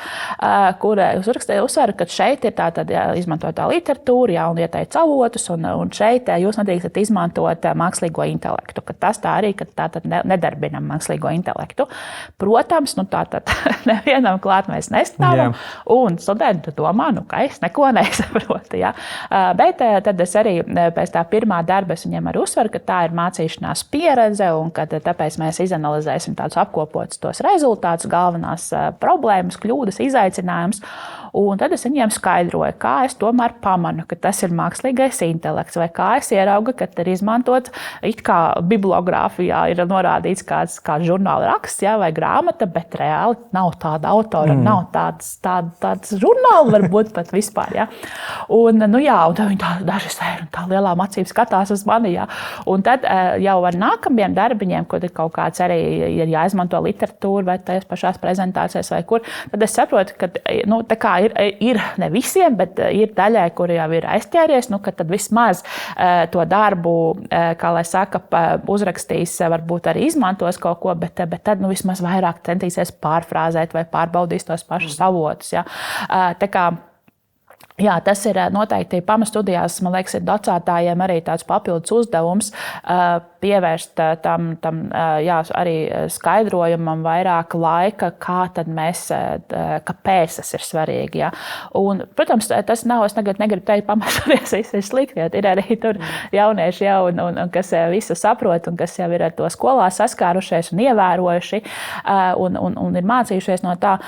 kur es uzsvēru, ka šeit ir tātad izmantotā literatūra, ja, un ieteic avotus, un šeit jūs nedrīkstat izmantot mākslīgo intelektu, ka tas tā arī, ka tātad nedarbinam mākslīgo intelektu. Protams, tātad nevienam klāt mēs nestāvam, un studenti domā, ka es neko nesaprotu. Ja? Bet tad es arī pēc tā pirmā darba es viņiem arī uzsveru, ka tā ir mācīšanās pieredze, un ka tāpēc mēs izanalizēsim tādus apkopotus tos rezultātus, galvenās problēmas, kļūdas, izaicinājumus. Un tad es viņiem skaidroju, kā es tomēr pamanu, ka tas ir mākslīgais intelekts, vai kā es ieraugu, ka ir izmantots, it kā bibliogrāfijā ir norādīts kāds žurnāla raksts, vai grāmata, bet reāli nav tāda autora, nav tāds žurnāla varbūt pat vispār. Ja? Un tad viņi daži sēž un tā lielām acīm skatās uz mani. Ja? Un tad jau ar nākamajiem darbiņiem, kad ir kaut kāds arī ir jāizmanto literatūra vai tajās pašās prezentācijās vai kur, tad es saprotu, ka tā kā ir ne visiem, bet ir daļai, kuri jau ir aizķēries, ka tad vismaz to darbu, kā lai saka, uzrakstīs, varbūt arī izmantos kaut ko, bet tad vismaz vairāk centīsies pārfrāzēt vai pārbaudīs tos pašus avotus. Ja? Tā kā jā, tas ir noteikti pamatstudijās, man liekas, ir docētājiem arī tāds papildus uzdevums pievērst tam arī skaidrojumam vairāk laika, kā tad mēs, kāpēc tas ir svarīgi. Ja? Un, protams, tas nav, es tagad negribu teikt, pamatstudijās viss ir slikti, ir arī tur jaunieši jau, un kas visu saprot, un kas jau ir ar to skolā saskārušies un ievērojuši, un ir mācījušies no tā,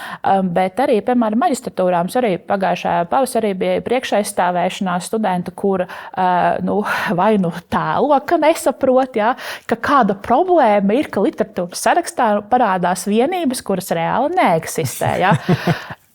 bet arī, piemēram, maģistratūrā mums arī pagājušajā pavasarī bija priekšaizstāvēšanās studentu, kur vai tēlo, ka nesaprot, ja, ka kāda problēma ir, ka literatūras sarakstā parādās vienības, kuras reāli neeksistē. Ja.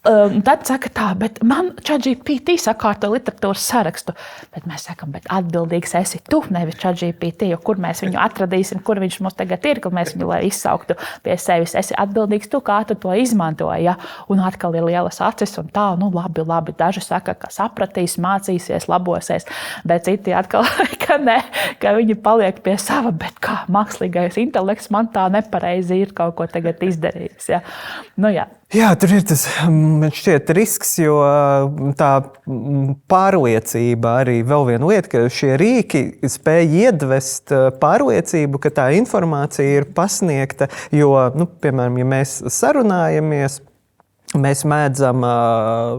Tad saka tā, bet man ChatGPT sakārto literatūras sarakstu. Bet mēs sakam, bet atbildīgs esi tu, nevis ChatGPT, jo kur mēs viņu atradīsim, kur viņš mums tagad ir, ka mēs viņu, lai izsauktu pie sevis. Esi atbildīgs tu, kā tu to izmantoji. Ja? Un atkal ir lielas acis un tā, labi. Daži saka, ka sapratīs, mācīsies, labosies, bet citi atkal, ka ne, ka viņi paliek pie sava, bet kā mākslīgais intelekts man tā nepareizi ir kaut ko tagad izdarījis. Ja? Jā. Jā, tur ir tas, man šķiet, risks, jo tā pārliecība arī vēl viena lieta, ka šie rīki spēj iedvest pārliecību, ka tā informācija ir pasniegta, jo, piemēram, ja mēs sarunājamies, mēs mēdzam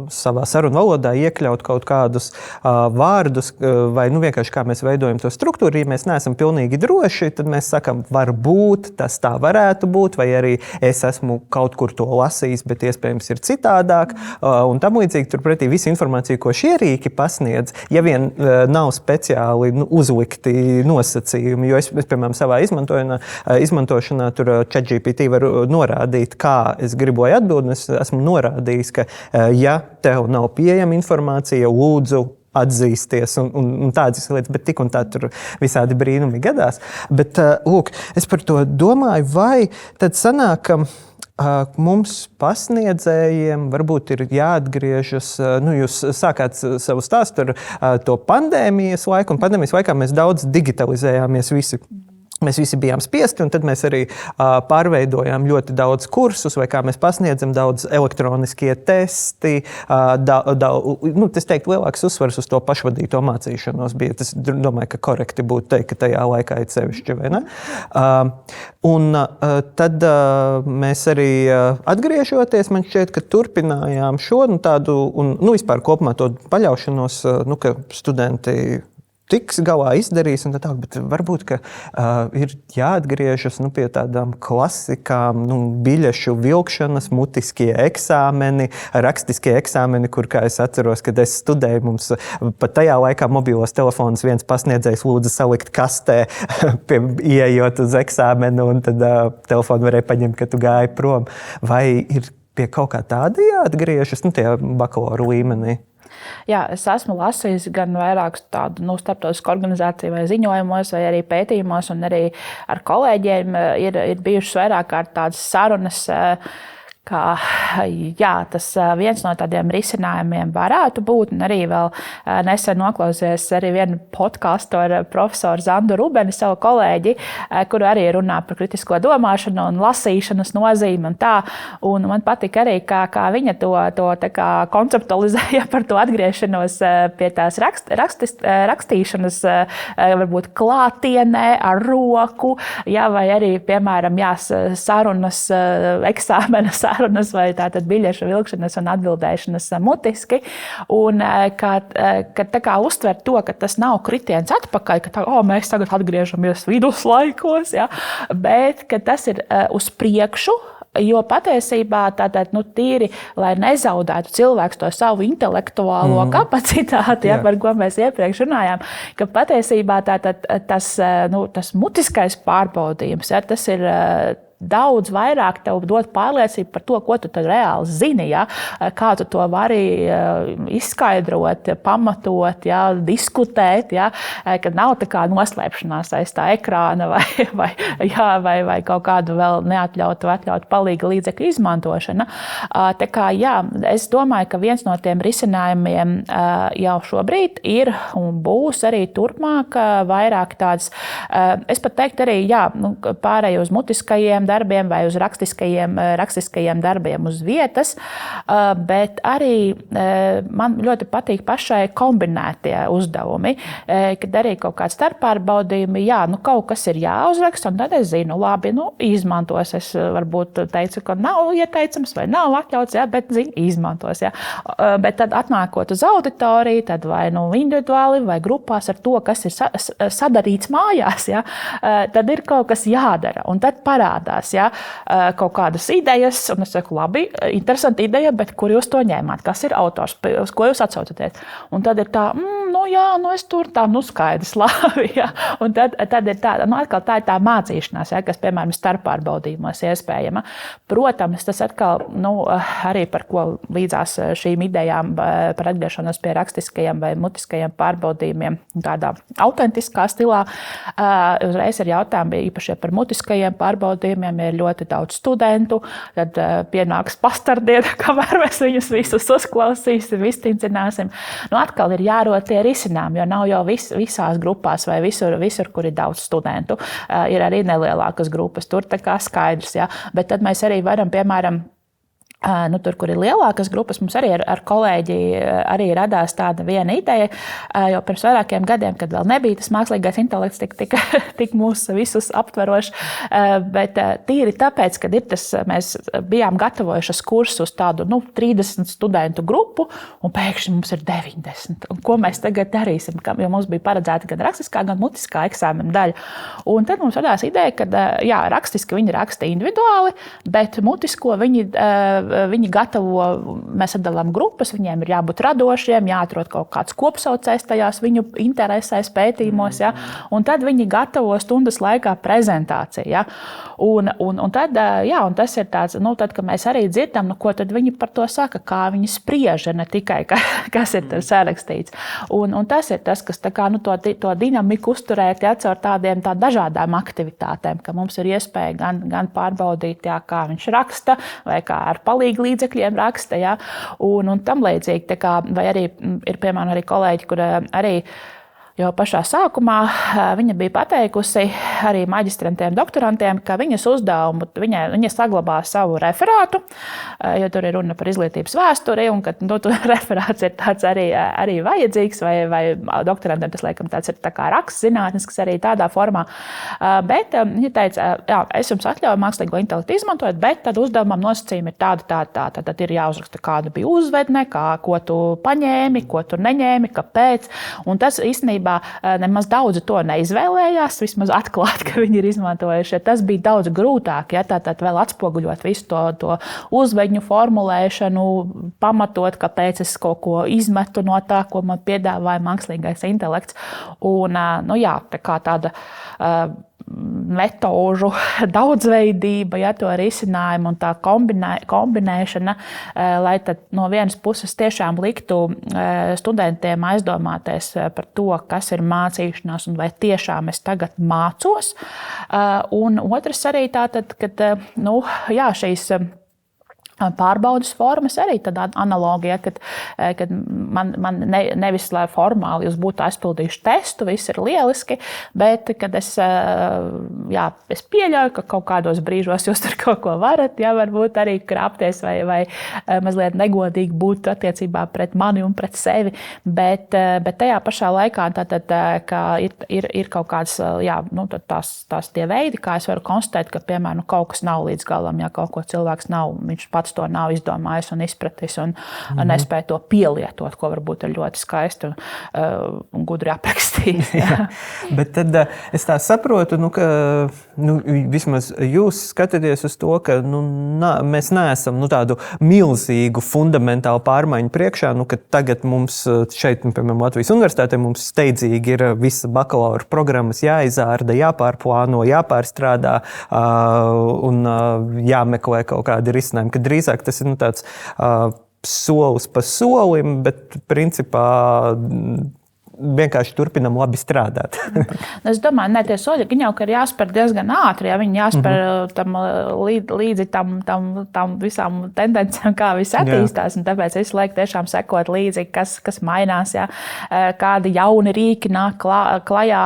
savā sarunu valodā iekļaut kaut kādus vārdus, vai vienkārši kā mēs veidojam to struktūru. Ja mēs neesam pilnīgi droši, tad mēs sakam, varbūt tas tā varētu būt, vai arī es esmu kaut kur to lasījis, bet iespējams ir citādāk. Un tam līdzīgi turpretī visa informācija, ko šie rīki pasniedz, ja vien nav speciāli uzlikti nosacījumi, jo es piemēram, savā izmantošanā tur ChatGPT varu norādīt, kā es gribu, lai atbild, es esmu norādījis, ka ja tev nav pieejama informācija, lūdzu atzīsties un tādas lietas, bet tik un tā tur visādi brīnumi gadās. Bet, lūk, es par to domāju, vai tad sanāk, ka mums pasniedzējiem varbūt ir jāatgriežas, jūs sākāt savu stāstu ar to pandēmijas laiku, un pandēmijas laikā mēs daudz digitalizējāmies visi. Mēs visi bijām spiesti, un tad mēs arī pārveidojām ļoti daudz kursus, vai kā mēs pasniedzam daudz elektroniskie testi. Es teiktu, lielāks uzsvars uz to pašvadīto mācīšanos bija. Tas, domāju, ka korekti būtu teikt, ka tajā laikā ir sevišķi, vai ne? Tad mēs arī atgriežoties, man šķiet, ka turpinājām šo tādu, un vispār kopumā to paļaušanos, ka studenti tiks galā izdarījis, un tā, bet varbūt, ka ir jāatgriežas pie tādām klasikām, biļešu vilkšanas, mutiskie eksāmeni, rakstiskie eksāmeni, kur, kā es atceros, kad es studēju, mums pat tajā laikā mobilos telefonus viens pasniedzējs lūdza salikt kastē, ieejot uz eksāmenu, un tad telefonu varēja paņemt, ka tu gāji prom. Vai ir pie kaut kā tāda jāatgriežas, tajā bakalaura līmenī? Jā, es esmu lasījis gan vairākus tādu starptautisku organizāciju vai ziņojumos, vai arī pētījumos, un arī ar kolēģiem ir bijušas vairāk kārt tādas sarunas, ka tas viens no tādiem risinājumiem varētu būt, un arī vēl nesen noklausījos arī vienu podcastu ar profesoru Zandu Rubeni, savu kolēģi, kuru arī runā par kritisko domāšanu un lasīšanas nozīmi un tā, un man patika arī, kā viņa to tā kā konceptualizēja par to atgriešanos pie tās rakstīšanas, varbūt klātienē ar roku, vai arī, piemēram, sarunas, eksāmenas sarunas vai tātad biļešu vilkšanas un atbildēšanas mutiski. Un kad tā kā uztver to, ka tas nav kritiens atpakaļ, ka mēs tagad atgriežamies viduslaikos, bet ka tas ir uz priekšu, Jo patiesībā tātad, tīri, lai nezaudētu cilvēks to savu intelektuālo kapacitāti, par ko mēs iepriekš runājām, ka patiesībā tātad, tas mutiskais pārbaudījums, tas ir daudz vairāk tev dot pārliecību par to, ko tu tad reāli zini, kā tu to vari izskaidrot, pamatot, diskutēt, kad nav tā kā noslēpšanās aiz tā ekrāna vai kaut kādu vēl neatļautu palīga līdzekļu izmantošana. Tā kā, es domāju, ka viens no tiem risinājumiem jau šobrīd ir un būs arī turpmāk vairāk tāds, es pat teiktu arī, pārēj uz mutiskajiem darbiem vai uz rakstiskajiem darbiem uz vietas, bet arī man ļoti patīk pašai kombinētie uzdevumi, kad arī kaut kāds starppārbaudījumi, kaut kas ir jāuzraksta, un tad es zinu, labi, izmantos. Es varbūt teicu, ka nav ieteicams vai nav atļauts, bet izmantos. Bet tad atnākot uz auditoriju, tad vai individuāli vai grupās ar to, kas ir sadarīts mājās, tad ir kaut kas jādara, un tad parādās kaut kādas idejas, un es saku, labi, interesanti ideja, bet kur jūs to ņēmāt? Kas ir autors? Uz ko jūs atsaucaties? Un tad ir tā, es tur tā, skaidrs, labi, Un tad ir tā, atkal tā ir tā mācīšanās, kas, piemēram, starppārbaudījumos iespējama. Protams, tas atkal, arī par ko līdzās šīm idejām par atgriešanos pie rakstiskajiem vai mutiskajiem pārbaudījumiem tādā autentiskā stilā. Uzreiz ir jautājumi īpaši par mutiskajiem pārbaudījumiem, ir ļoti daudz studentu, tad pienāks pastardiena, kamēr mēs viņus visus uzklausīsim, iztincināsim. Atkal ir jārod tie risinājumi, jo nav jau visās grupās vai visur, kur ir daudz studentu. Ir arī nelielākas grupas, tur tā kā skaidrs, bet tad mēs arī varam, piemēram, tur, kur ir lielākas grupas, mums arī ar kolēģi arī radās tāda viena ideja, jo pirms vairākiem gadiem, kad vēl nebija tas mākslīgais intelekts tik mūs visus aptveroši, bet tīri tāpēc, kad mēs bijām gatavojušas kursus tādu 30 studentu grupu, un pēkšņi mums ir 90. Un ko mēs tagad darīsim? Jo mums bija paredzēta gan rakstiskā, gan mutiskā eksāmena daļa. Un tad mums radās ideja, ka rakstiski viņi raksta individuāli, bet mutisko viņi gatavo, mēs sadalām grupas, viņiem ir jābūt radošiem, jāatrod kaut kāds kopsaucējs tajās viņu interesēs, pētījumos, un tad viņi gatavo stundas laikā prezentāciju. Un tad, un tas ir tāds, tad, kad mēs arī dzirdam, ko tad viņi par to saka, kā viņi spriež, ne tikai, kas ir sarakstīts. Un tas ir tas, kas tā kā, to dinamiku uzturēt, caur tādiem dažādām aktivitātēm, ka mums ir iespēja gan pārbaudīt, kā viņš raksta, vai kā ar palīdzību līdzekļiem raksta, un tam līdzīgi. Vai arī ir, piemēram, arī kolēģi, kur arī jau pašā sākumā viņa bija pateikusi arī maģistrantiem, doktorantiem, ka viņas uzdevumu, viņa saglabā savu referātu, jo tur ir runa par izglītības vēsturi, un ka tur referāts ir tāds arī vajadzīgs, vai doktorantiem tas, laikam, tāds ir tā kā raksts zinātnisks arī tādā formā. Bet viņa teica, es jums atļauju mākslīgo intelektu izmantot, bet tad uzdevumam nosacījumi ir tādi. Tad ir jāuzraksta, kāda bija uzvedne, ko tu paņēmi, ko tu neņēmi, kāpēc. Un tas īstenībā nemaz daudzi to neizvēlējās, vismaz atklāt, ka viņi ir izmantojuši. Tas bija daudz grūtāk, tātad vēl atspoguļot visu to uzvedņu formulēšanu, pamatot, kāpēc es kaut ko izmetu no tā, ko man piedāvāja mākslīgais intelekts. Un, tā kā tāda metožu daudzveidība, to risinājumu un tā kombinēšana, lai tad no vienas puses tiešām liktu studentiem aizdomāties par to, kas ir mācīšanās un vai tiešām es tagad mācos. Un otrs arī tātad, kad šīs pārbaudas formas arī tāda analogija, kad man nevis, lai formāli jūs būtu aizpildījuši testu, viss ir lieliski, bet kad es pieļauju, ka kaut kādos brīžos jūs tur kaut ko varat, varbūt arī krāpties vai mazliet negodīgi būt attiecībā pret mani un pret sevi, bet tajā pašā laikā tātad, ka ir kaut kāds, tās tie veidi, kā es varu konstatēt, ka, piemēram, kaut kas nav līdz galam, kaut ko cilvēks nav, viņš pats pats to nav izdomājis un izpratis un nespēja to pielietot, ko varbūt ir ļoti skaisti un gudri aprakstījis. Bet tad es tā saprotu, ka vismaz jūs skatāties uz to, ka mēs neesam tādu milzīgu fundamentālu pārmaiņu priekšā, ka tagad mums šeit, piemēram, Latvijas universitātē mums steidzīgi ir visa bakalaura programmas jāizārda, jāpārplāno, jāpārstrādā un jāmeklē kaut kādi risinājumi, ka drīzāk tas ir tāds solis pa solim, bet principā vienkārši turpinam labi strādāt. Es domāju, tie soļi jau ir jāspēr diezgan ātri, ja viņi jāspēr tam līdzi tam visām tendencēm, kā viss attīstās, un tāpēc visu laiku tiešām sekot līdzi, kas mainās, ja, kādi jauni rīki nāk klajā,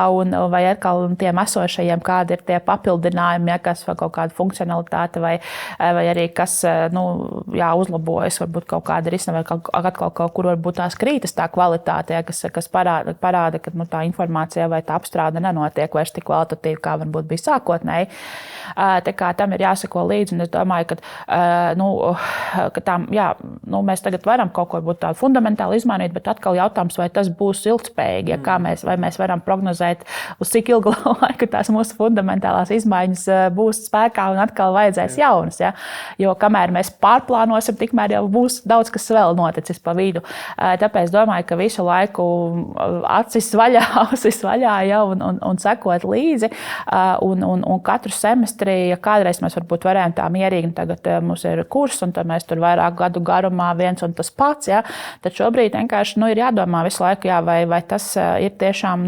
vai atkal tiem esošajiem, kādi ir tie papildinājumi, ja, kas vai kaut kāda funkcionalitāte, vai arī kas, uzlabojas, varbūt kaut kāda risina, vai atkal kaut kur varbūt tās krītas tā kvalitāte, ja, kas parāda, ka tā informācija vai tā apstrāde nenotiek vairs tik kvalitatīvi, kā varbūt bija sākotnēji. Tā kā tam ir jāsako līdzi, un es domāju, ka tam, mēs tagad varam kaut ko būt tādu fundamentāli izmainīt, bet atkal jautājums, vai tas būs ilgtspējīgi, ja vai mēs varam prognozēt, uz cik ilgu laiku tās mūsu fundamentālās izmaiņas būs spēkā un atkal vajadzēs jaunas. Ja? Jo kamēr mēs pārplānosim, tikmēr jau būs daudz, kas vēl noticis pa vidu. Tāpēc domāju, ka visu laiku acis vaļā, ausis vaļā, ja, un sekot līdzi. Un katru semestri, ja kādreiz mēs varbūt varējām tā mierīgi, tagad mums ir kurs, un tad mēs tur vairāk gadu garumā viens un tas pats. Ja, tad šobrīd vienkārši ir jādomā visu laiku, ja, vai tas ir tiešām,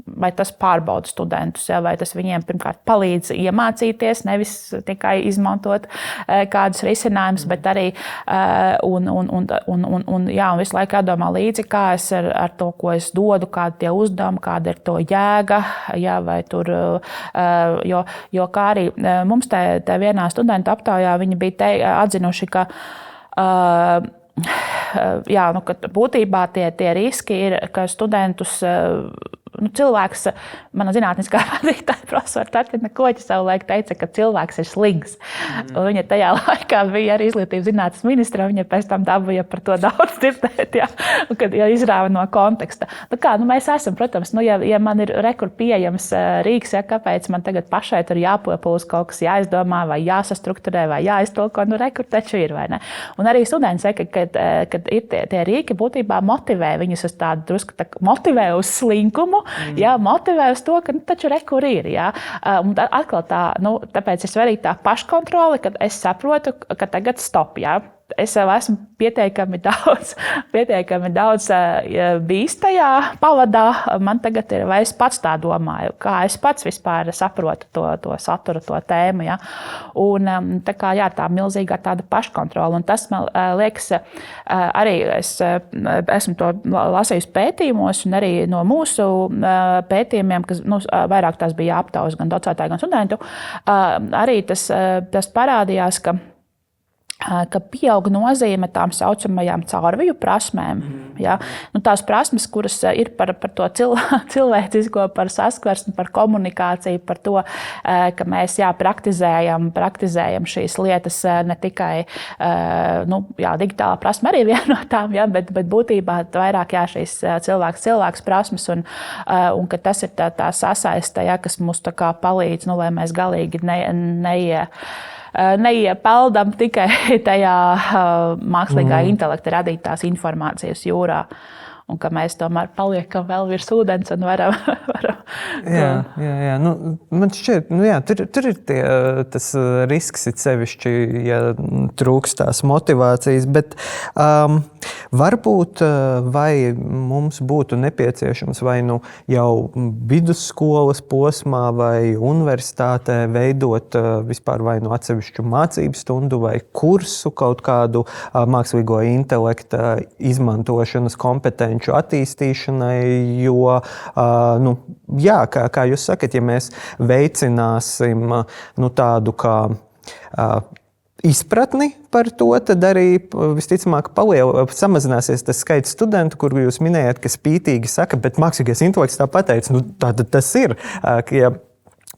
vai tas pārbauda studentus, ja, vai tas viņiem pirmkārt palīdz iemācīties, nevis tikai izmantot kādus risinājumus, bet arī un visu laiku jādomā līdzi, kā es ar to, ko es dodu, kāda tie uzdevumi, kāda ir to jēga, ja, vai tur, jo kā arī mums te vienā studentu aptaujā viņi bija atzinuši, ka ka būtībā tie riski ir, ka studentus cilvēks, mana zinātniskā vadītāja profesora Tatjana Koķa savulaik teica, ka cilvēks ir slings. Un viņa tajā laikā bija arī izglītības zinātnes ministra, viņa pēc tam dabūja par to daudz dzirdēt, kad izrāva no konteksta. Mēs esam, protams, ja man ir pieejams rīks, kāpēc man tagad pašai tur jāpopulus kaut kas jāizdomā, vai jāsastrukturē, vai jāiztulko, taču ir, vai ne? Un arī studenti saka, kad ir tie rīki būtībā motivē viņus uz tādu drusku motivē uz slinkumu, jā, motivē uz to, ka taču rekur ir. Jā. Un atkal tāpēc ir svarīgi tā paškontrole, kad es saprotu, ka tagad stop. Jā. Es jau esmu pietiekami daudz bijis tajā pavadā. Man tagad ir, vai es pats tā domāju, kā es pats vispār saprotu to saturu, to tēmu. Ja? Un tā milzīgā tāda paškontrola. Un tas, man liekas, arī es esmu to lasījis pētījumos, un arī no mūsu pētījumiem, kas vairāk tās bija aptaujas gan docētāju, gan studentu, arī tas parādījās, ka pieaug nozīme tām saucamajām caurviju prasmēm. Ja? Tās prasmes, kuras ir par to cilvēcisko, par saskarsmi, par komunikāciju, par to, ka mēs praktizējam šīs lietas ne tikai digitālā prasme arī viena no tām, ja? bet būtībā vairāk šīs cilvēks prasmes un ka tas ir tā sasaiste, ja? Kas mums tā kā palīdz, lai mēs galīgi neiepeldam tikai tajā mākslīgā intelekta radītās informācijas jūrā. Un ka mēs tomēr paliekam vēl virs ūdens un varam. Jā. Man šķiet, tur ir tas risks, it sevišķi, ja trūkst tās motivācijas, bet varbūt vai mums būtu nepieciešams vai jau vidusskolas posmā vai universitātē veidot vispār vai atsevišķu mācību stundu vai kursu kaut kādu mākslīgo intelekta izmantošanas kompetenci attīstīšanai, jo, kā jūs sakat, ja mēs veicināsim tādu kā izpratni par to, tad arī visticamāk samazināsies tas skaits studentu, kur jūs minējat, ka spītīgi saka, bet mākslīgais intelekts tā pateica, tā tas ir, ka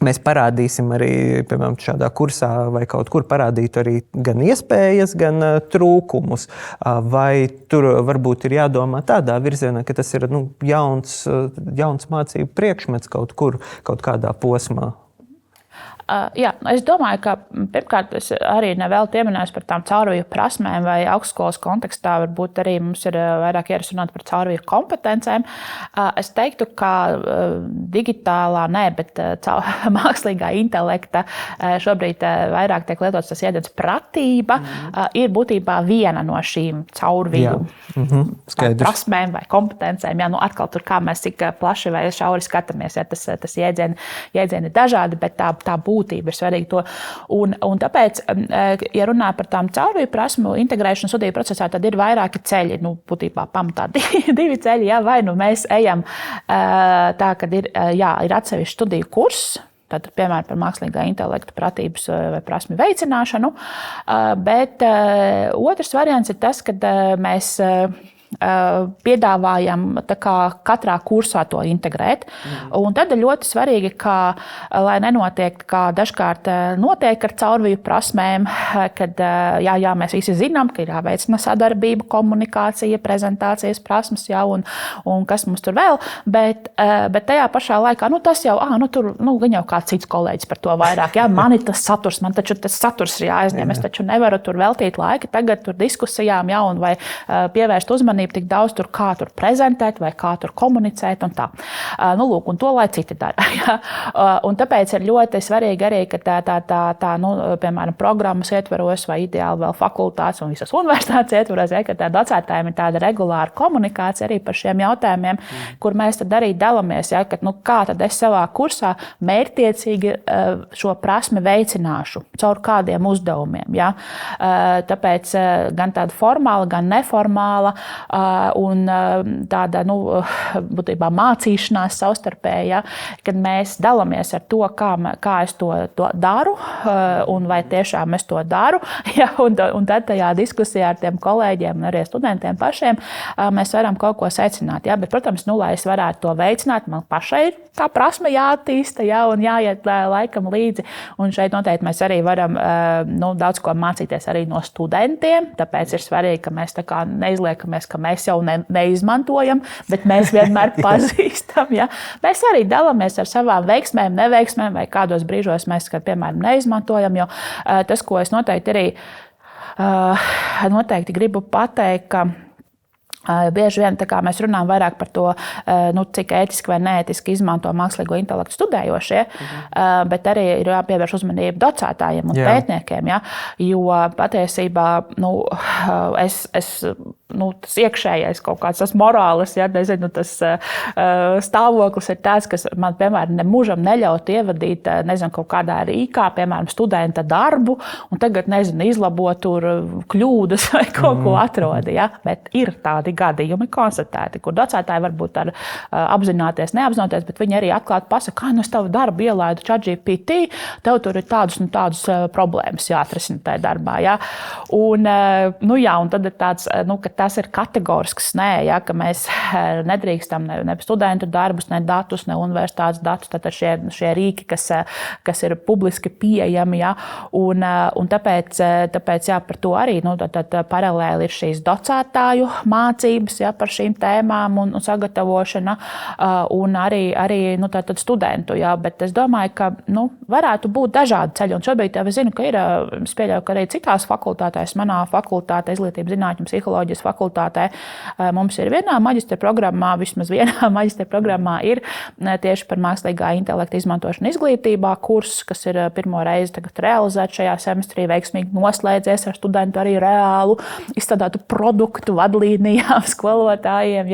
Mēs parādīsim arī, piemēram, šādā kursā vai kaut kur parādīt arī gan iespējas, gan trūkumus. Vai tur varbūt ir jādomā tādā virzienā, ka tas ir jauns mācību priekšmets kaut kur, kaut kādā posmā? Jā, es domāju, ka pirmkārt es arī nevēlu pieminēt par tām caurviju prasmēm vai augstskolas kontekstā. Varbūt arī mums ir vairāk ierunāt par caurviju kompetencēm. Es teiktu, ka digitālā, bet mākslīgā intelekta šobrīd vairāk tiek lietots tas jēdziens pratība, ir būtībā viena no šīm caurviju prasmēm vai kompetencēm. Jā, atkal tur kā mēs cik plaši vai šauri skatāmies, ja tas jēdzieni ir dažādi, bet tā būtība ir svarīga to. Un tāpēc, ja runā par tām caurviju prasmu integrēšanu studiju procesā, tad ir vairāki ceļi. Būtībā pamatā divi ceļi. Jā, vai mēs ejam tā, ka ir atsevišķi studiju kurs, tad, piemēram, par mākslīgā intelekta pratības vai prasmi veicināšanu. Bet otrs variants ir tas, kad mēs piedāvājam katrā kursā to integrēt. Un tad ir ļoti svarīgi, lai nenotiek, kā dažkārt notiek ar caurviju prasmēm, kad mēs visi zinām, ka ir jāveicina sadarbība, komunikācija, prezentācijas prasmes, un kas mums tur vēl, bet tajā pašā laikā, tas jau, tur gan jau kāds cits kolēģis par to vairāk, man ir tas saturs, man taču tas saturs ir jāaizņem, es taču nevaru tur veltīt laika tagad tur diskusijām, un vai pievērst uzmanību tik daudz tur, kā tur prezentēt vai kā tur komunicēt un tā. Un to, lai citi dara. Un tāpēc ir ļoti svarīgi arī, ka tā piemēram, programmas ietveros vai ideāli vēl fakultātes un visas universitātes ietveros, ka tā docētājiem ir tāda regulāra komunikācija arī par šiem jautājumiem, kur mēs tad arī dalamies, ka kā tad es savā kursā mērķtiecīgi šo prasmi veicināšu caur kādiem uzdevumiem. Ja? Tāpēc gan tāda formāla, gan neformāla un tāda būtībā mācīšanās savstarpēja, kad mēs dalamies ar to, kā es to daru un vai tiešām es to daru. Ja, un tad tajā diskusijā ar tiem kolēģiem un arī studentiem pašiem mēs varam kaut ko secināt. Ja? Bet, protams, lai es varētu to veicināt, man pašai ir tā prasme jāattīsta, un jāiet laikam līdzi. Un šeit noteikti mēs arī varam daudz ko mācīties arī no studentiem. Tāpēc ir svarīgi, ka mēs tā kā neizliekamies, ka mēs jau neizmantojam, bet mēs vienmēr pazīstam. Ja? Mēs arī dalāmies ar savām veiksmēm, neveiksmēm vai kādos brīžos mēs, piemēram, neizmantojam. Jo tas, ko es noteikti gribu pateikt, ka bieži vien mēs runājam vairāk par to, cik ētiski vai neētiski izmanto mākslīgo intelektu studējošie, bet arī ir jāpievērš uzmanība docētājiem un pētniekiem. Ja? Jo patiesībā tas iekšējais kaut kāds tas morālis, nezinu, tas stāvoklis ir tāds, kas man, piemēram, nemūžam neļaut ievadīt, nezinu, kaut kādā rīkā, piemēram, studenta darbu, un tagad, nezinu, izlabot tur kļūdas vai kaut ko atrod. Ja? Bet ir tādi gadījumi konstatēti, kur docētāji varbūt apzināties, neapzinoties, bet viņi arī atklāti pasaka, kā es tavu darbu ielaidu ChatGPT, tev tur ir tādas problēmas jāatrisina tajā darbā. Ja? Un tad ir tāds, ka tas ir kategorisks nē, ja? Ka mēs nedrīkstam ne studentu darbus, ne datus, ne universitātes datus, tad šie rīki, kas ir publiski pieejami. Ja? Un tāpēc par to arī tad paralēli ir šīs docētāju mācības, par šīm tēmām un sagatavošana, un arī studentu. Ja? Bet es domāju, ka varētu būt dažādi ceļi. Un šobrīd es zinu, ka es pieļauju, ka arī citās fakultātēs, manā fakultātē, izglītības zinātņu psiholoģijas fakultātē, mums ir vienā maģistra programmā, vismaz vienā maģistra programmā ir tieši par mākslīgā intelekta izmantošanu izglītībā kurs, kas ir pirmo reizi tagad realizēts šajā semestrī, veiksmīgi noslēdzies ar studentu arī reālu izstrādātu produktu vadlīnijām skolotājiem,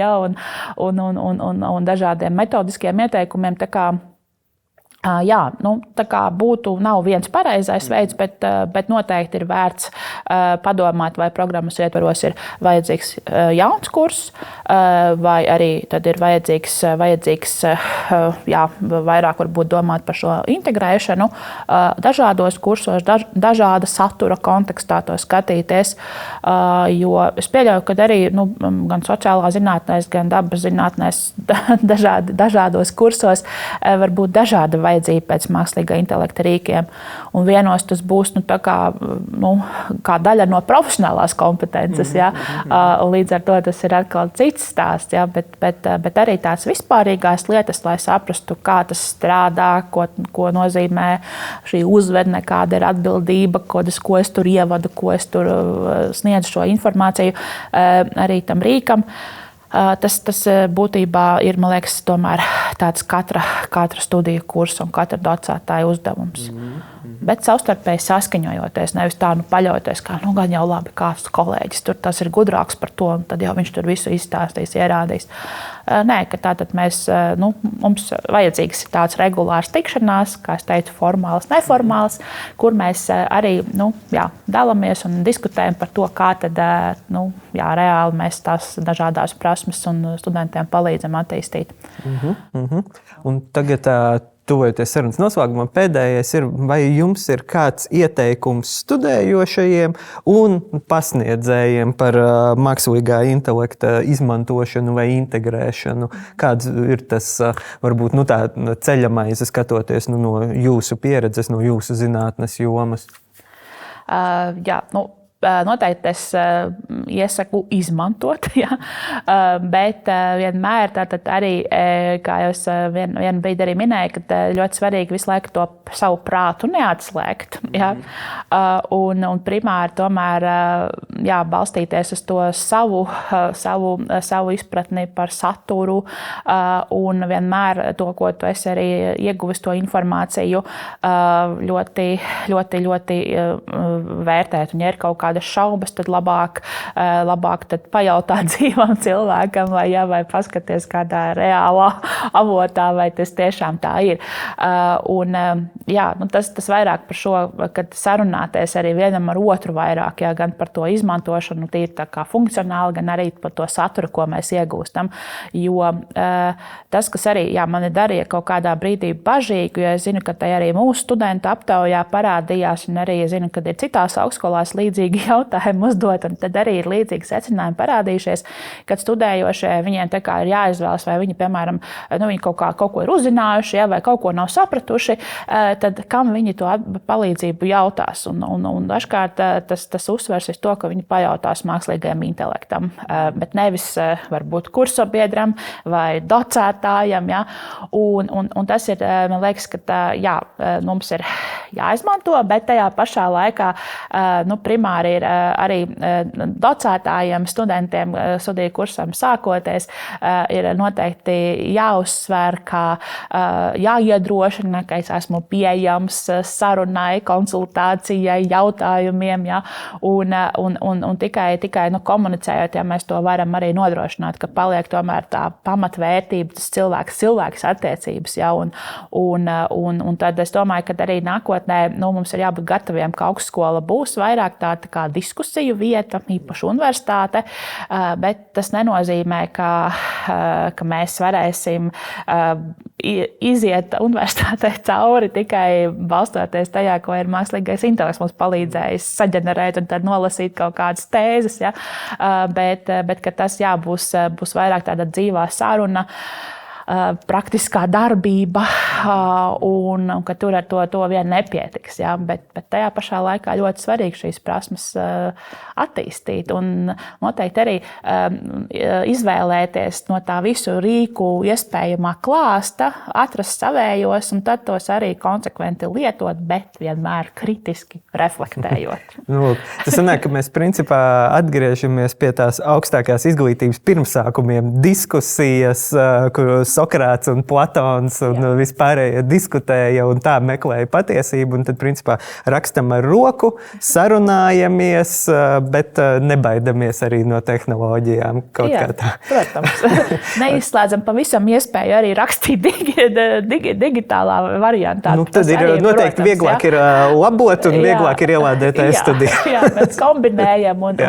un dažādiem metodiskiem ieteikumiem. Nav viens pareizais veids, bet noteikti ir vērts padomāt, vai programmas ietvaros ir vajadzīgs jauns kurs, vai arī tad ir vajadzīgs vairāk varbūt domāt par šo integrēšanu dažādos kursos, dažāda satura kontekstā to skatīties. Jo es pieļauju, ka arī gan sociālā zinātnēs, gan dabas zinātnēs dažādos kursos var būt dažāda vajadzība pēc mākslīgā intelekta rīkiem. Un vienos tas būs kā daļa no profesionālās kompetences. Ja? Līdz ar to tas ir atkal cits stāsts. Ja? Bet arī tās vispārīgās lietas, lai saprastu, kā tas strādā, ko nozīmē šī uzvedne, kāda ir atbildība, ko es tur ievadu, ko es tur sniedzu šo informāciju arī tam rīkam. Tas būtībā ir, man liekas, tomēr tāds katra studiju kursa un katra docētāja uzdevums. Bet savstarpēji saskaņojoties, nevis tā paļaujoties, kā gan jau labi, kāds kolēģis tur tas ir gudrāks par to, un tad jau viņš tur visu izstāstīs, ierādīs. Nē, ka tātad mums vajadzīgs tāds regulārs tikšanās, kā es teicu, formāls, neformāls, kur mēs arī dalāmies un diskutējam par to, kā tad reāli mēs tās dažādās prasmes un studentiem palīdzam attīstīt. Un tagad tuvojoties sarunas noslēgumam, pēdējais ir, vai jums ir kāds ieteikums studējošajiem un pasniedzējiem par mākslīgā intelekta izmantošanu vai integrēšanu? Kāds ir tas, varbūt, tā ceļamaize skatoties no jūsu pieredzes, no jūsu zinātnes jomas? Noteikti es iesaku izmantot, bet vienmēr tātad arī, kā jau es vienu brīdi arī minēju, ka ļoti svarīgi visu laiku to savu prātu neatslēgt. Un primāri tomēr balstīties uz to savu izpratni par saturu un vienmēr to, ko tu esi arī ieguvis to informāciju, ļoti, ļoti, ļoti vērtēt. Un, ja ir kaut kāda šaubas, tad labāk tad pajautāt dzīvam cilvēkam vai paskaties kādā reālā avotā, vai tas tiešām tā ir. Tas vairāk par šo, kad sarunāties arī vienam ar otru vairāk, gan par to izmantošanu, tīri tā kā funkcionāli, gan arī par to saturu, ko mēs iegūstam. Jo tas, kas arī mani darīja kaut kādā brīdī bažīgu, jo es zinu, ka tai arī mūsu studentu aptaujā parādījās, un arī zinu, kad ir citās augstskolās līdzīgi jautājumu uzdot, un tad arī ir līdzīgi secinājumi parādījušies, kad studējošie viņiem tā kā ir jāizvēlas, vai viņi, piemēram, viņi kaut ko ir uzzinājuši, vai kaut ko nav sapratuši, tad kam viņi to palīdzību jautās. Un dažkārt tas uzsvers uz to, ka viņi pajautās mākslīgajam intelektam, bet nevis varbūt kursabiedram vai docētājam. Ja? Un tas ir, man liekas, ka mums ir jāizmanto, bet tajā pašā laikā primāri ir arī docētājiem, studentiem, studiju kursam sākoties, ir noteikti jāuzsver, ka jāiedrošina, ka es esmu pieejams sarunai, konsultācijai, jautājumiem, un tikai komunicējot, mēs to varam arī nodrošināt, ka paliek tomēr tā pamatvērtība, tas cilvēks attiecības, un tad es domāju, ka arī nākotnē mums ir jābūt gataviem, ka augstskola būs vairāk tā kā diskusiju vieta, īpaši universitāte, bet tas nenozīmē, ka mēs varēsim iziet universitātei cauri tikai balstoties tajā, ko ir mākslīgais intelekts mums palīdzējis saģenerēt un tad nolasīt kaut kādas tēzes, bet ka tas būs vairāk tāda dzīvā saruna, praktiskā darbība, un ka tur ar to vien nepietiks. Ja? Bet tajā pašā laikā ļoti svarīgi šīs prasmes attīstīt un noteikti arī izvēlēties no tā visu rīku iespējamā klāsta, atrast savējos un tad tos arī konsekventi lietot, bet vienmēr kritiski reflektējot. Tas sanāk, ka mēs principā atgriežamies pie tās augstākās izglītības pirmsākumiem, diskusijas, kur Sokrāts un Platons un vispār pārējie diskutēja un tā meklēja patiesību. Un tad, principā, rakstam ar roku, sarunājamies, bet nebaidamies arī no tehnoloģijām. Protams. Neizslēdzam pavisam iespēju arī rakstīt digitālā variantā. Tad ir arī, noteikti protams, vieglāk ir labot un vieglāk ir ielādēt e-studiju. Jā, mēs kombinējam un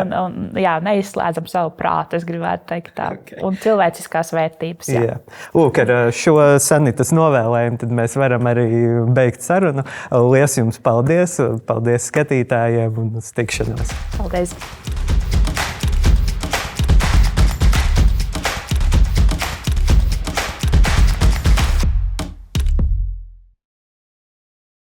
neizslēdzam savu prātu, es gribētu teikt tā. Okay. Un cilvēciskās vērtības. Jā. Lūk, ar šo Sanitas novēlējumu tad mēs varam arī beigt sarunu. Liels jums paldies! Paldies skatītājiem un uz tikšanos! Paldies!